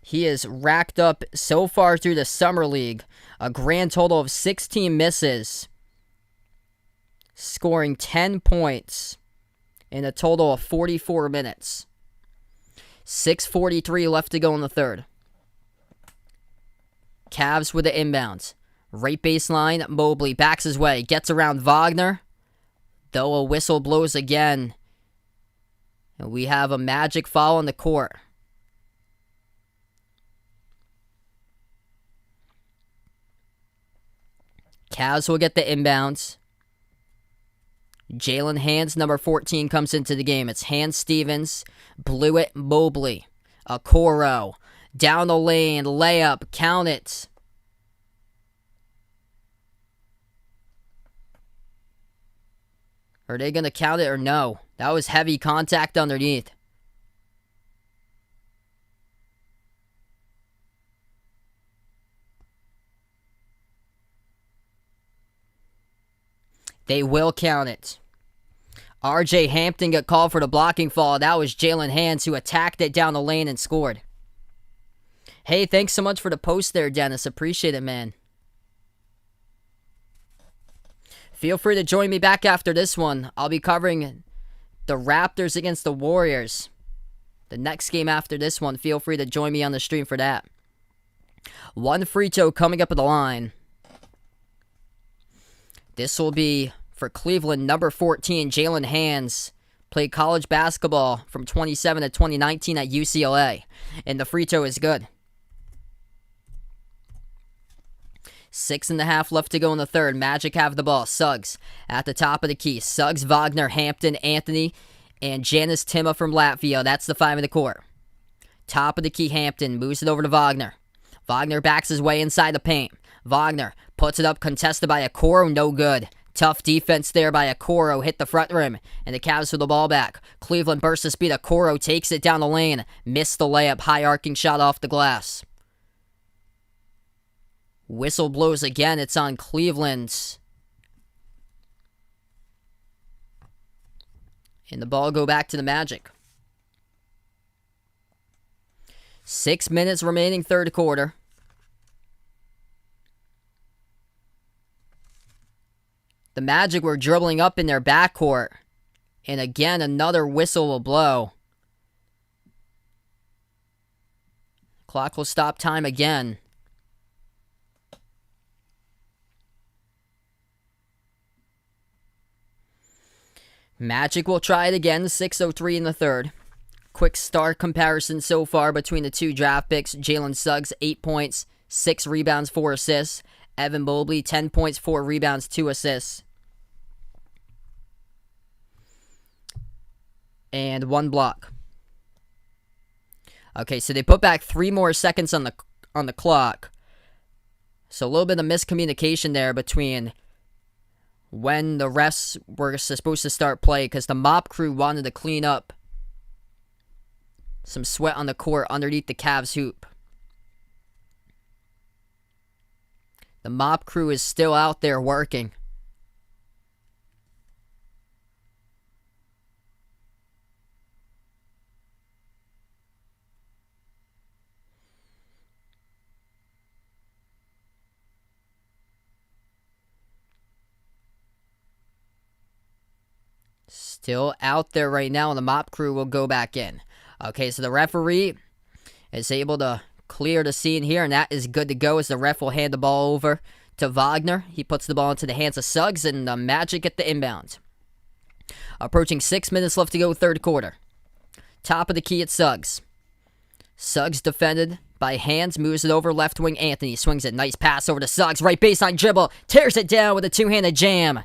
he has racked up so far through the Summer League a grand total of 16 misses, scoring 10 points in a total of 44 minutes. 6:43 left to go in the third. Cavs with the inbounds. Right baseline, Mobley backs his way, gets around Wagner, though a whistle blows again. And we have a Magic foul on the court. Cavs will get the inbounds. Jalen Hands, number 14, comes into the game. It's Hands, Stevens, blew it, Mobley, Okoro, down the lane, layup, count it. Are they going to count it or no? That was heavy contact underneath. They will count it. RJ Hampton got called for the blocking foul. That was Jalen Hands who attacked it down the lane and scored. Hey, thanks so much for the post there, Dennis. Appreciate it, man. Feel free to join me back after this one. I'll be covering the Raptors against the Warriors. The next game after this one, feel free to join me on the stream for that. One free throw coming up at the line. This will be for Cleveland, number 14, Jalen Hands. Played college basketball from 2017 to 2019 at UCLA. And the free throw is good. 6.5 left to go in the third. Magic have the ball. Suggs at the top of the key. Suggs, Wagner, Hampton, Anthony, and Janis Tima from Latvia. That's the 5 in the court. Top of the key, Hampton moves it over to Wagner. Wagner backs his way inside the paint. Wagner puts it up, contested by Okoro. No good. Tough defense there by Okoro. Hit the front rim, and the Cavs with the ball back. Cleveland bursts the speed. Okoro takes it down the lane. Missed the layup. High arcing shot off the glass. Whistle blows again. It's on Cleveland. And the ball go back to the Magic. 6 minutes remaining third quarter. The Magic were dribbling up in their backcourt. And again, another whistle will blow. Clock will stop time again. Magic will try it again, 6:03 in the third. Quick start comparison so far between the two draft picks. Jalen Suggs, 8 points, 6 rebounds, 4 assists. Evan Mobley, 10 points, 4 rebounds, 2 assists. And 1 block. Okay, so they put back 3 more seconds on the clock. So a little bit of miscommunication there between when the refs were supposed to start play, because the mop crew wanted to clean up some sweat on the court underneath the Cavs hoop. The mop crew is still out there working. Still out there right now, and the mop crew will go back in. Okay, so the referee is able to clear the scene here, and that is good to go as the ref will hand the ball over to Wagner. He puts the ball into the hands of Suggs, and the Magic at the inbound. Approaching 6 minutes left to go third quarter. Top of the key at Suggs. Suggs defended by Hands, moves it over left wing. Anthony swings it. Nice pass over to Suggs. Right baseline dribble. Tears it down with a two-handed jam.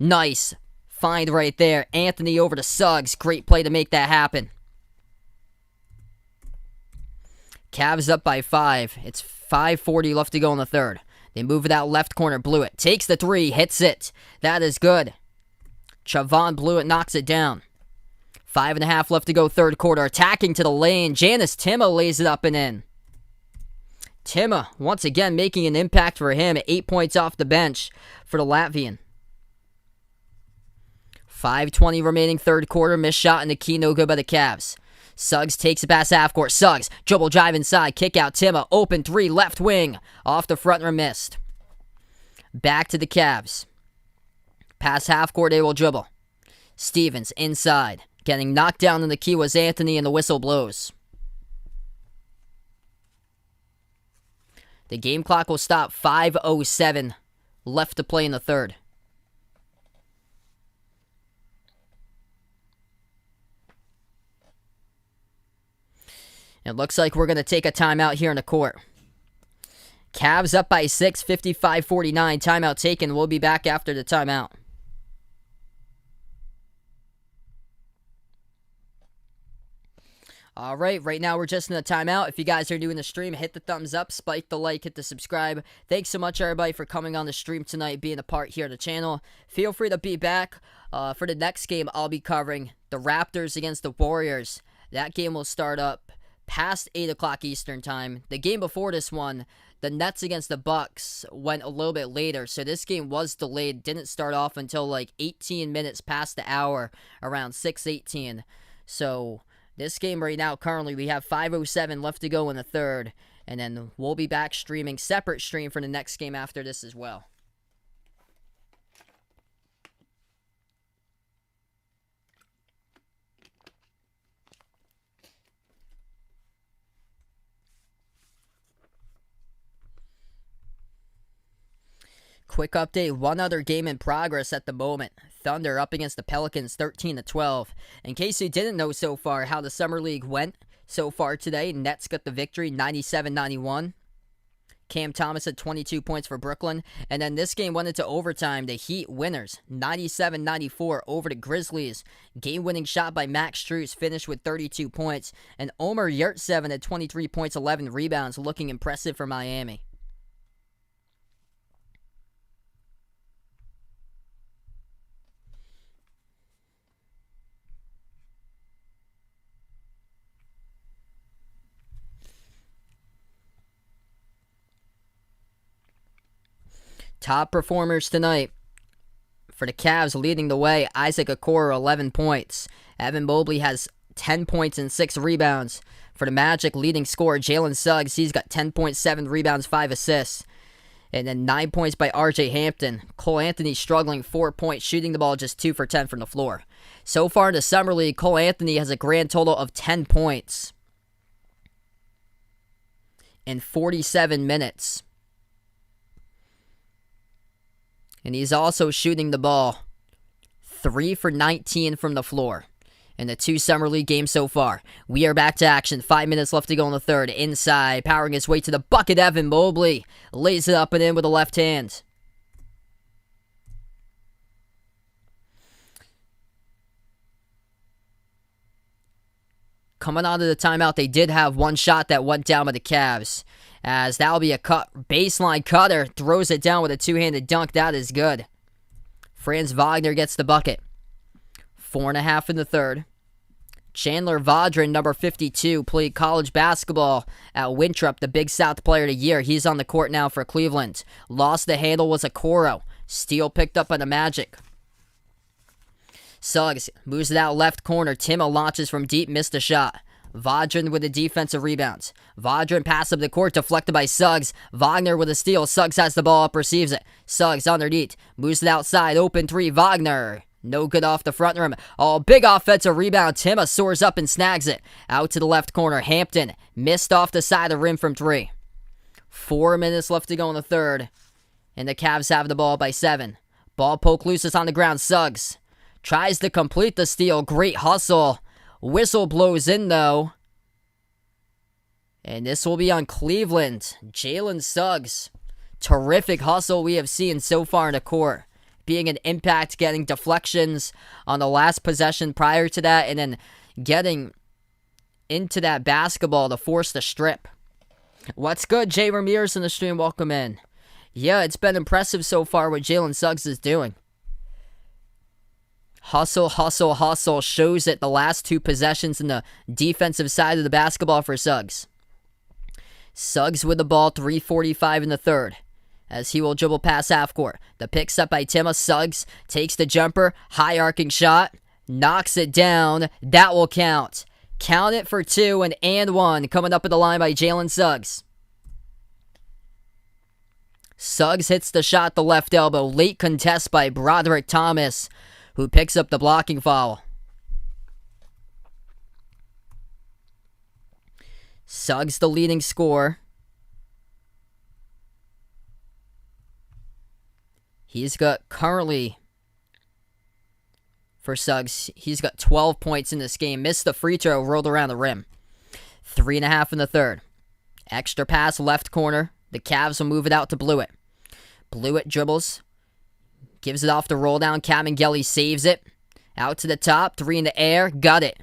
Nice find right there. Anthony over to Suggs. Great play to make that happen. Cavs up by 5. It's 5:40 left to go in the third. They move it out left corner. Blewett takes the 3. Hits it. That is good. Chavon Blewett knocks it down. 5.5 left to go third quarter. Attacking to the lane. Janis Tima lays it up and in. Tima, once again, making an impact for him. 8 points off the bench for the Latvian. 5:20 remaining third quarter. Missed shot in the key. No good by the Cavs. Suggs takes it past half court. Suggs, dribble drive inside. Kick out. Tima, open 3, left wing. Off the front rim, missed. Back to the Cavs. Past half court, they will dribble. Stevens inside. Getting knocked down in the key was Anthony, and the whistle blows. The game clock will stop. 5:07 left to play in the third. It looks like we're going to take a timeout here in the court. Cavs up by 6, 55-49. Timeout taken. We'll be back after the timeout. All right now we're just in a timeout. If you guys are doing the stream, hit the thumbs up, spike the like, hit the subscribe. Thanks so much, everybody, for coming on the stream tonight, being a part here of the channel. Feel free to be back. For the next game, I'll be covering the Raptors against the Warriors. That game will start up past 8 o'clock Eastern time. The game before this one, the Nets against the Bucks, went a little bit later, so this game was delayed. Didn't start off until like 18 minutes past the hour, around 6:18. So this game right now, currently, we have 5:07 left to go in the third, and then we'll be back streaming, separate stream for the next game after this as well. Quick update, one other game in progress at the moment. Thunder up against the Pelicans 13-12. In case you didn't know so far how the Summer League went so far today, Nets got the victory 97-91. Cam Thomas had 22 points for Brooklyn. And then this game went into overtime. The Heat winners 97-94 over the Grizzlies. Game-winning shot by Max Strus finished with 32 points. And Omer Yurtseven had 23 points, 11 rebounds, looking impressive for Miami. Top performers tonight. For the Cavs, leading the way, Isaac Okoro, 11 points. Evan Mobley has 10 points and 6 rebounds. For the Magic, leading scorer, Jalen Suggs, he's got 10.7 rebounds, 5 assists. And then 9 points by RJ Hampton. Cole Anthony struggling, 4 points, shooting the ball just 2 for 10 from the floor. So far in the Summer League, Cole Anthony has a grand total of 10 points in 47 minutes. And he's also shooting the ball 3 for 19 from the floor in the 2 Summer League games so far. We are back to action. 5 minutes left to go in the third. Inside, powering his way to the bucket, Evan Mobley lays it up and in with the left hand. Coming out of the timeout, they did have one shot that went down by the Cavs. As that'll be a baseline cutter. Throws it down with a two-handed dunk. That is good. Franz Wagner gets the bucket. 4.5 in the third. Chandler Vaudrin, number 52, played college basketball at Winthrop, the Big South Player of the Year. He's on the court now for Cleveland. Lost the handle was Okoro. Steal picked up by the Magic. Suggs moves it out left corner. Timma launches from deep, missed a shot. Vaudrin with the defensive rebounds. Vaudrin pass up the court, deflected by Suggs. Wagner with a steal. Suggs has the ball up, receives it. Suggs underneath, moves it outside. Open three, Wagner. No good off the front rim. Oh, big offensive rebound. Timma soars up and snags it. Out to the left corner. Hampton missed off the side of the rim from 3. 4 minutes left to go in the third. And the Cavs have the ball by 7. Ball poke loose is on the ground. Suggs tries to complete the steal. Great hustle. Whistle blows in, though. And this will be on Cleveland. Jalen Suggs. Terrific hustle we have seen so far in the court. Being an impact, getting deflections on the last possession prior to that, and then getting into that basketball to force the strip. What's good, Jay Ramirez in the stream? Welcome in. Yeah, it's been impressive so far what Jalen Suggs is doing. Hustle, hustle, hustle shows it the last 2 possessions in the defensive side of the basketball for Suggs. Suggs with the ball, 3:45 in the third. As he will dribble past half court. The pick set by Timma. Suggs takes the jumper. High arcing shot. Knocks it down. That will count. Count it for 2 and 1. Coming up at the line by Jalen Suggs. Suggs hits the shot the left elbow. Late contest by Broderick Thomas, who picks up the blocking foul. Suggs the leading scorer. He's got currently, for Suggs, he's got 12 points in this game. Missed the free throw, rolled around the rim. 3.5 in the third. Extra pass, left corner. The Cavs will move it out to Blewett. Blewett dribbles. Gives it off the roll down. Kamengeli saves it. Out to the top. 3 in the air. Got it.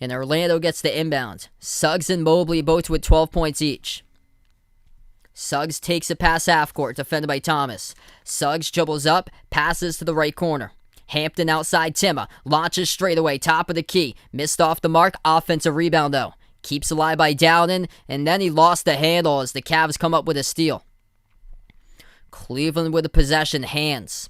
And Orlando gets the inbound. Suggs and Mobley both with 12 points each. Suggs takes it past half court, defended by Thomas. Suggs dribbles up, passes to the right corner. Hampton outside Timma, launches straight away, top of the key. Missed off the mark, offensive rebound though. Keeps alive by Dowden, and then he lost the handle as the Cavs come up with a steal. Cleveland with the possession, hands.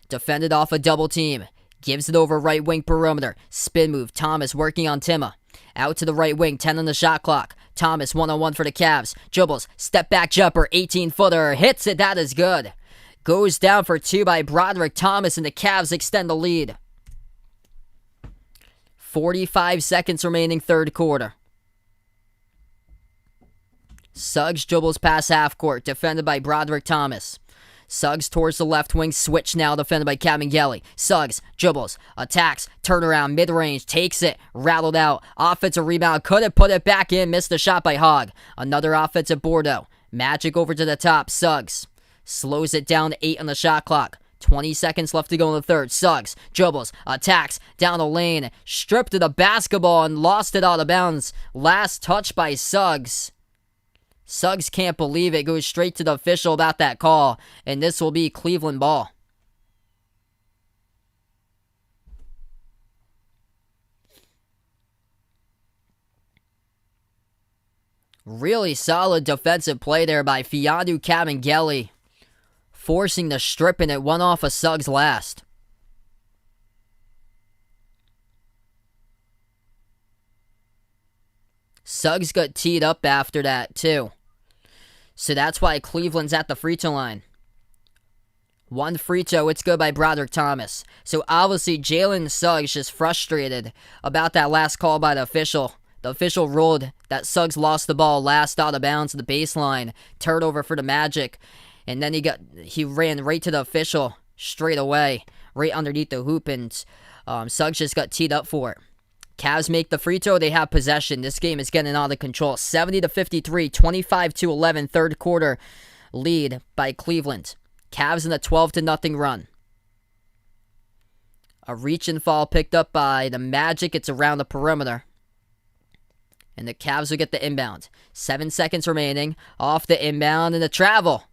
Defended off a double team. Gives it over right wing perimeter. Spin move, Thomas working on Timma. Out to the right wing, 10 on the shot clock. Thomas one-on-one for the Cavs. Dribbles, step back jumper, 18-footer. Hits it, that is good. Goes down for two by Broderick Thomas, and the Cavs extend the lead. 45 seconds remaining, third quarter. Suggs dribbles past half court, defended by Broderick Thomas. Suggs towards the left wing, switch now, defended by Cavaliers. Suggs dribbles, attacks, turnaround, mid-range, takes it, rattled out. Offensive rebound, couldn't put it back in, missed the shot by Hogg. Another offensive board though. Magic over to the top, Suggs. Slows it down to 8 on the shot clock. 20 seconds left to go in the third. Suggs dribbles, attacks, down the lane, stripped of the basketball and lost it out of bounds. Last touch by Suggs. Suggs can't believe it, goes straight to the official about that call, and this will be Cleveland ball. Really solid defensive play there by Fianu Cavaliers, forcing the strip, and it went off of Suggs last. Suggs got teed up after that too. So that's why Cleveland's at the free throw line. One free throw, it's good by Broderick Thomas. So obviously Jalen Suggs just frustrated about that last call by the official. The official ruled that Suggs lost the ball last out of bounds to the baseline. Turnover for the Magic. And then he ran right to the official straight away, right underneath the hoop, and Suggs just got teed up for it. Cavs make the free throw, they have possession. This game is getting out of control. 70-53, 25-11, third quarter lead by Cleveland. Cavs in a 12-0 run. A reach and fall picked up by the Magic. It's around the perimeter. And the Cavs will get the inbound. 7 seconds remaining. Off the inbound and the travel.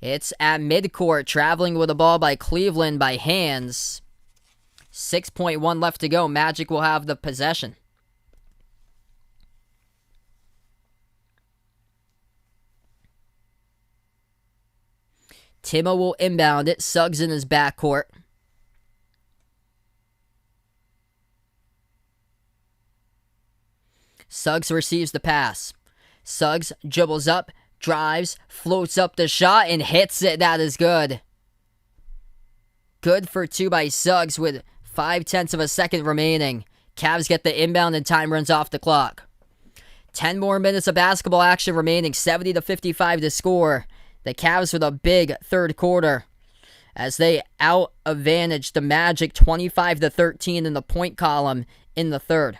It's at midcourt. Traveling with the ball by Cleveland by hands. 6.1 left to go. Magic will have the possession. Timma will inbound it. Suggs in his backcourt. Suggs receives the pass. Suggs dribbles up, drives, floats up the shot, and hits it. That is good. Good for two by Suggs with 0.5 of a second remaining. Cavs get the inbound and time runs off the clock. 10 more minutes of basketball action remaining. 70-55 to score. The Cavs with a big third quarter as they out-advantage the Magic 25-13 in the point column in the third.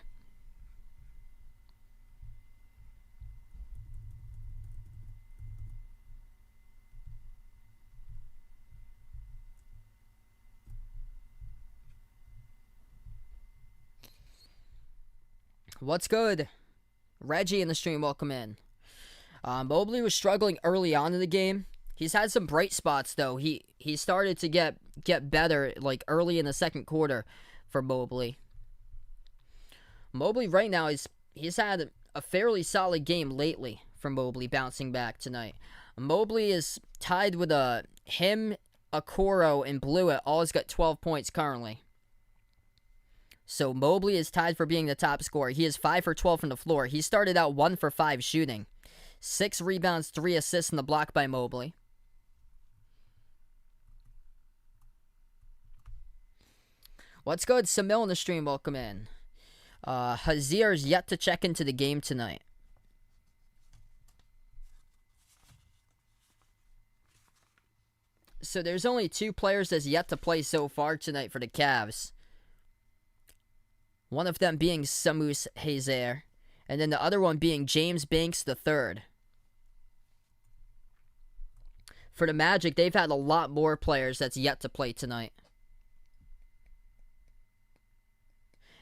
What's good? Reggie in the stream, welcome in. Mobley was struggling early on in the game. He's had some bright spots though. He started to get better like early in the second quarter for Mobley. Mobley right now he's had a fairly solid game lately for Mobley, bouncing back tonight. Mobley is tied with him, Okoro, and Blewett. All has got 12 points currently. So Mobley is tied for being the top scorer. He is 5 for 12 from the floor. He started out 1 for 5 shooting. 6 rebounds, 3 assists in the block by Mobley. What's good? Samil in the stream, welcome in. Hazir is yet to check into the game tonight. So there's only 2 players that's yet to play so far tonight for the Cavs. One of them being Samus Hazer, and then the other one being James Banks III. For the Magic, they've had a lot more players that's yet to play tonight.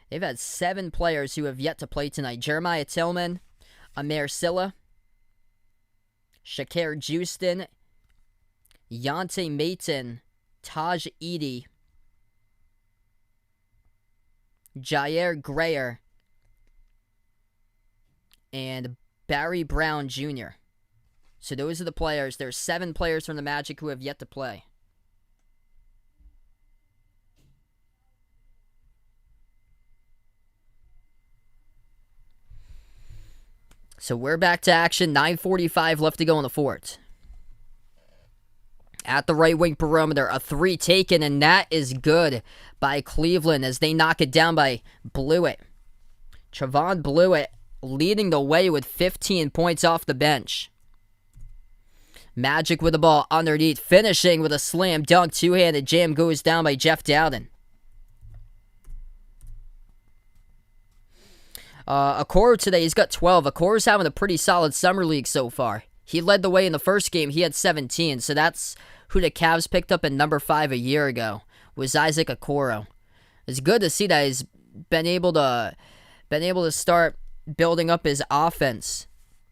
They've had 7 players who have yet to play tonight. Jeremiah Tillman, Amir Silla, Shakir Justin, Yante Mayton, Taj Edie, Jair Grayer, and Barry Brown Jr. So those are the players. There's 7 players from the Magic who have yet to play. So we're back to action. 9:45 left to go in the fourth. At the right wing perimeter, a 3 taken, and that is good by Cleveland as they knock it down by Blewett. Trevon Blewett leading the way with 15 points off the bench. Magic with the ball underneath, finishing with a slam dunk. Two-handed jam goes down by Jeff Dowden. Okoro today, he's got 12. Okoro's having a pretty solid summer league so far. He led the way in the first game. He had 17, so that's who the Cavs picked up at number 5 a year ago, was Isaac Okoro. It's good to see that he's been able to start building up his offense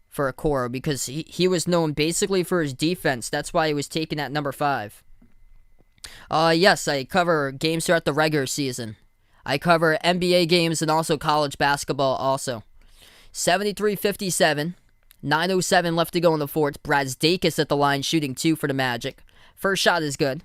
for Okoro, because he was known basically for his defense. That's why he was taken at number 5. Yes, I cover games throughout the regular season. I cover NBA games and also college basketball also. 73-57. 9:07 left to go in the fourth. Brazdeikis at the line shooting 2 for the Magic. First shot is good.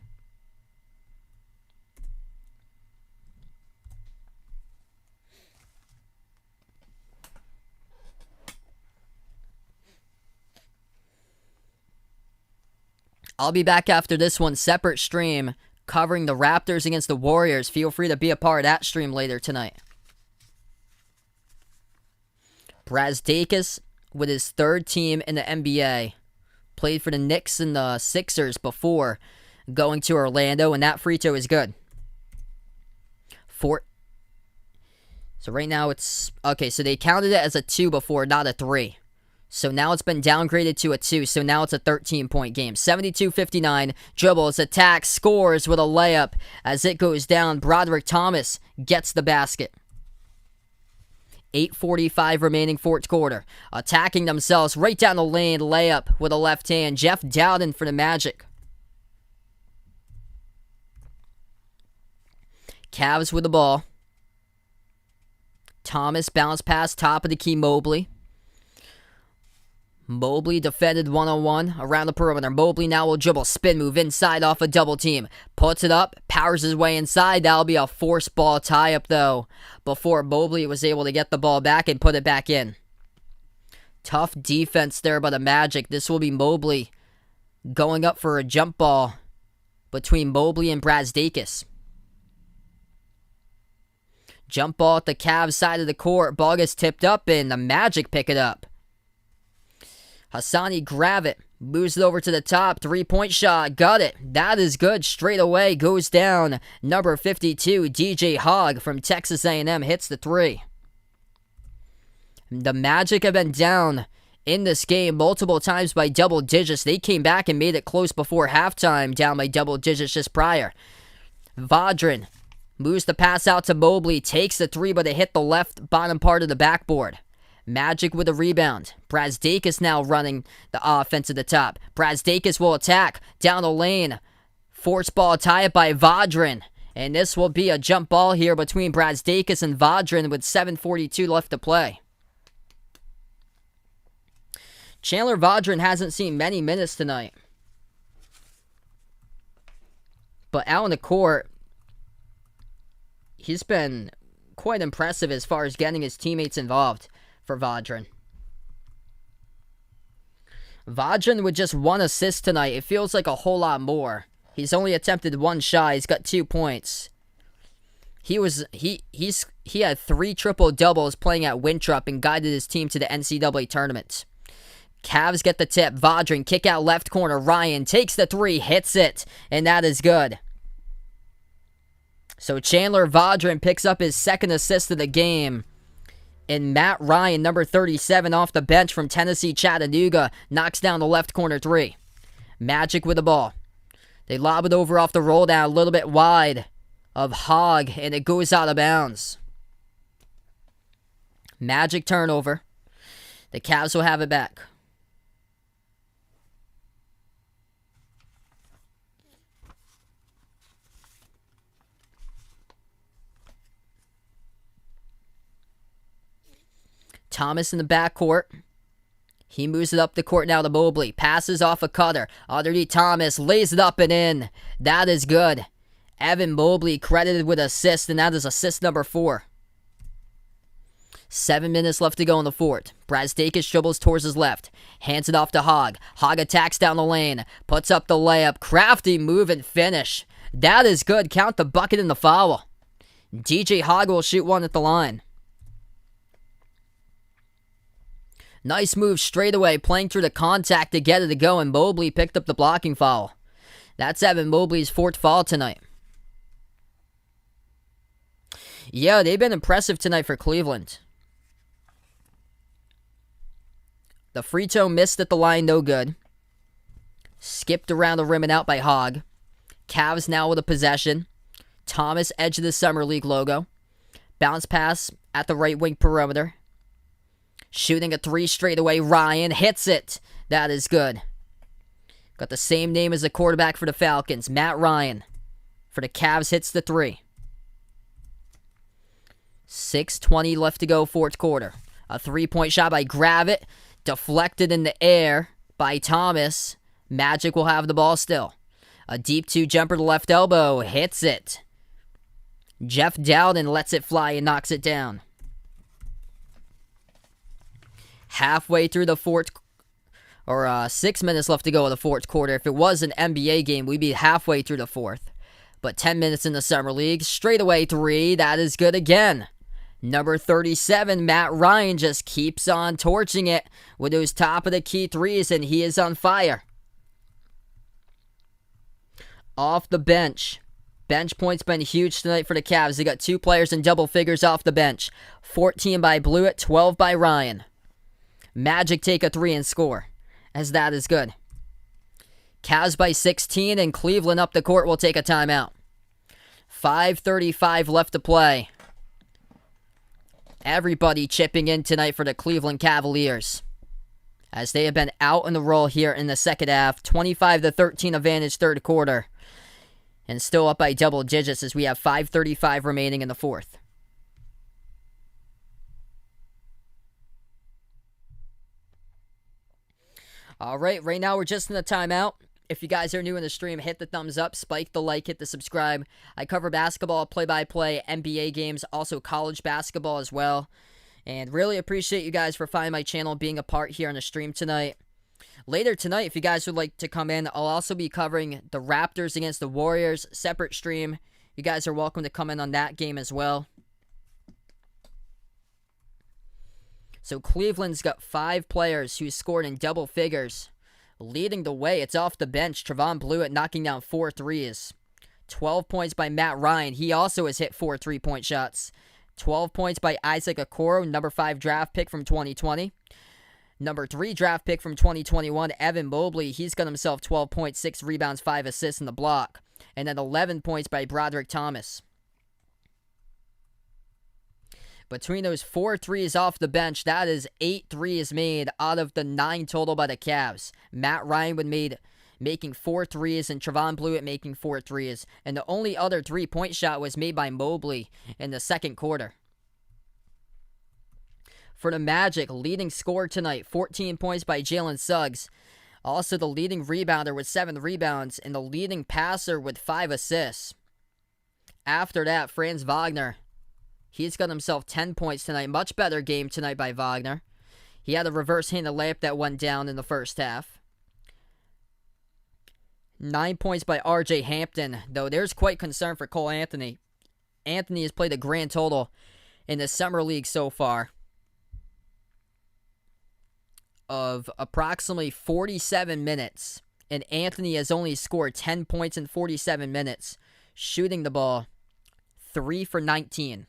I'll be back after this one, separate stream, covering the Raptors against the Warriors. Feel free to be a part of that stream later tonight. Brazdeikis with his 3rd team in the NBA. Played for the Knicks and the Sixers before going to Orlando, and that free throw is good. So right now it's... Okay, so they counted it as a 2 before, not a 3. So now it's been downgraded to a 2, so now it's a 13-point game. 72-59, dribbles, attacks, scores with a layup. As it goes down, Broderick Thomas gets the basket. 8:45 remaining fourth quarter. Attacking themselves right down the lane, layup with a left hand. Jeff Dowden for the Magic. Cavs with the ball. Thomas bounce pass, top of the key, Mobley. Mobley defended one-on-one around the perimeter. Mobley now will dribble, spin move inside off a double team. Puts it up, powers his way inside. That'll be a forced ball tie-up, though, before Mobley was able to get the ball back and put it back in. Tough defense there by the Magic. This will be Mobley going up for a jump ball between Mobley and Brazdeikis. Jump ball at the Cavs side of the court. Ball gets tipped up, and the Magic pick it up. Hassani Gravett moves it over to the top. 3-point shot. Got it. That is good. Straight away goes down. Number 52, DJ Hogg from Texas A&M hits the 3. The Magic have been down in this game multiple times by double digits. They came back and made it close before halftime, down by double digits just prior. Vaudrin moves the pass out to Mobley. Takes the 3, but it hit the left bottom part of the backboard. Magic with a rebound. Brazdeikis now running the offense at the top. Brazdeikis will attack down the lane. Force ball tie-up by Vaudrin. And this will be a jump ball here between Brazdeikis and Vaudrin with 7:42 left to play. Chandler Vaudrin hasn't seen many minutes tonight. But out on the court, he's been quite impressive as far as getting his teammates involved. For Vaudrin. Vaudrin with just 1 assist tonight. It feels like a whole lot more. He's only attempted 1 shot. He's got 2 points. He had 3 triple doubles playing at Winthrop and guided his team to the NCAA tournament. Cavs get the tip. Vaudrin kick out left corner. Ryan takes the 3, hits it, and that is good. So Chandler Vaudrin picks up his 2nd assist of the game. And Matt Ryan, number 37, off the bench from Tennessee Chattanooga, knocks down the left corner 3. Magic with the ball. They lob it over off the roll down a little bit wide of Hogg, and it goes out of bounds. Magic turnover. The Cavs will have it back. Thomas in the backcourt. He moves it up the court now to Mobley. Passes off a cutter. Underneath Thomas. Lays it up and in. That is good. Evan Mobley credited with assist, and that is assist number 4. 7 minutes left to go in the fourth. Brazdeikis dribbles towards his left. Hands it off to Hogg. Hogg attacks down the lane. Puts up the layup. Crafty move and finish. That is good. Count the bucket and the foul. DJ Hogg will shoot one at the line. Nice move straight away, playing through the contact to get it to go, and Mobley picked up the blocking foul. That's Evan Mobley's 4th foul tonight. Yeah, they've been impressive tonight for Cleveland. The free throw missed at the line, no good. Skipped around the rim and out by Hogg. Cavs now with a possession. Thomas, edge of the Summer League logo. Bounce pass at the right wing perimeter. Shooting a 3 straight away. Ryan hits it. That is good. Got the same name as the quarterback for the Falcons. Matt Ryan. For the Cavs, hits the 3. 6:20 left to go, 4th quarter. A 3-point shot by Gravett. Deflected in the air by Thomas. Magic will have the ball still. A deep 2 jumper to left elbow. Hits it. Jeff Dowden lets it fly and knocks it down. Halfway through the 6 minutes left to go in the 4th quarter. If it was an NBA game, we'd be halfway through the 4th. But 10 minutes in the Summer League. Straight away 3. That is good again. Number 37, Matt Ryan, just keeps on torching it with those top of the key 3s, and he is on fire. Off the bench. Bench points been huge tonight for the Cavs. They got 2 players in double figures off the bench. 14 by Blewett, 12 by Ryan. Magic take a 3 and score, as that is good. Cavs by 16, and Cleveland up the court will take a timeout. 5:35 left to play. Everybody chipping in tonight for the Cleveland Cavaliers, as they have been out in the roll here in the second half. 25-13 advantage 3rd quarter, and still up by double digits as we have 5:35 remaining in the 4th. All right, right now we're just in the timeout. If you guys are new in the stream, hit the thumbs up, spike the like, hit the subscribe. I cover basketball, play-by-play, NBA games, also college basketball as well. And really appreciate you guys for finding my channel, being a part here on the stream tonight. Later tonight, if you guys would like to come in, I'll also be covering the Raptors against the Warriors, separate stream. You guys are welcome to come in on that game as well. So Cleveland's got 5 players who scored in double figures. Leading the way, it's off the bench. Trevon Blewett knocking down 4 threes. 12 points by Matt Ryan. He also has hit 4 3-point shots. 12 points by Isaac Okoro, number 5 draft pick from 2020. Number 3 draft pick from 2021, Evan Mobley. He's got himself 12 points, 6 rebounds, 5 assists in the block. And then 11 points by Broderick Thomas. Between those 4 threes off the bench, that is 8 threes made out of the 9 total by the Cavs. Matt Ryan making 4 threes, and Trevon Blewett making 4 threes. And the only other 3-point shot was made by Mobley in the 2nd quarter. For the Magic, leading scorer tonight, 14 points by Jalen Suggs. Also the leading rebounder with 7 rebounds, and the leading passer with 5 assists. After that, Franz Wagner. He's got himself 10 points tonight. Much better game tonight by Wagner. He had a reverse-handed layup that went down in the first half. 9 points by R.J. Hampton, though there's quite concern for Cole Anthony. Anthony has played a grand total in the Summer League so far of approximately 47 minutes, and Anthony has only scored 10 points in 47 minutes, shooting the ball 3 for 19.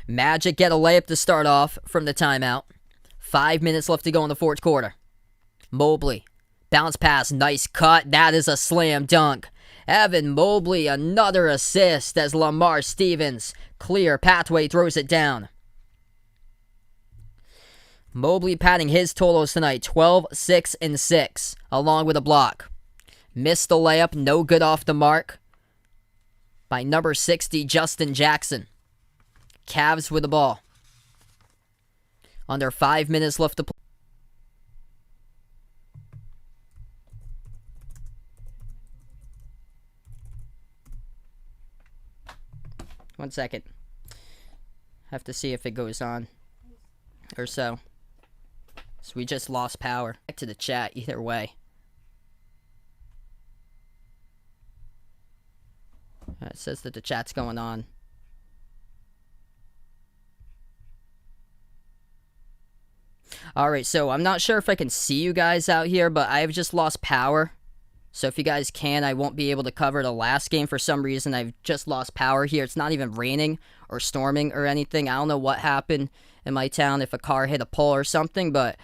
Magic get a layup to start off from the timeout. 5 minutes left to go in the 4th quarter. Mobley, bounce pass, nice cut. That is a slam dunk. Evan Mobley, another assist as Lamar Stevens, clear pathway, throws it down. Mobley padding his totals tonight, 12, 6, and 6, along with a block. Missed the layup, no good off the mark by number 60, Justin Jackson. Cavs with the ball. Under 5 minutes left to play. One second. Have to see if it goes on or so. So we just lost power. Back to the chat either way. It says that the chat's going on. Alright, so I'm not sure if I can see you guys out here, but I've just lost power. So if you guys can, I won't be able to cover the last game. For some reason, I've just lost power here. It's not even raining or storming or anything. I don't know what happened in my town, if a car hit a pole or something, but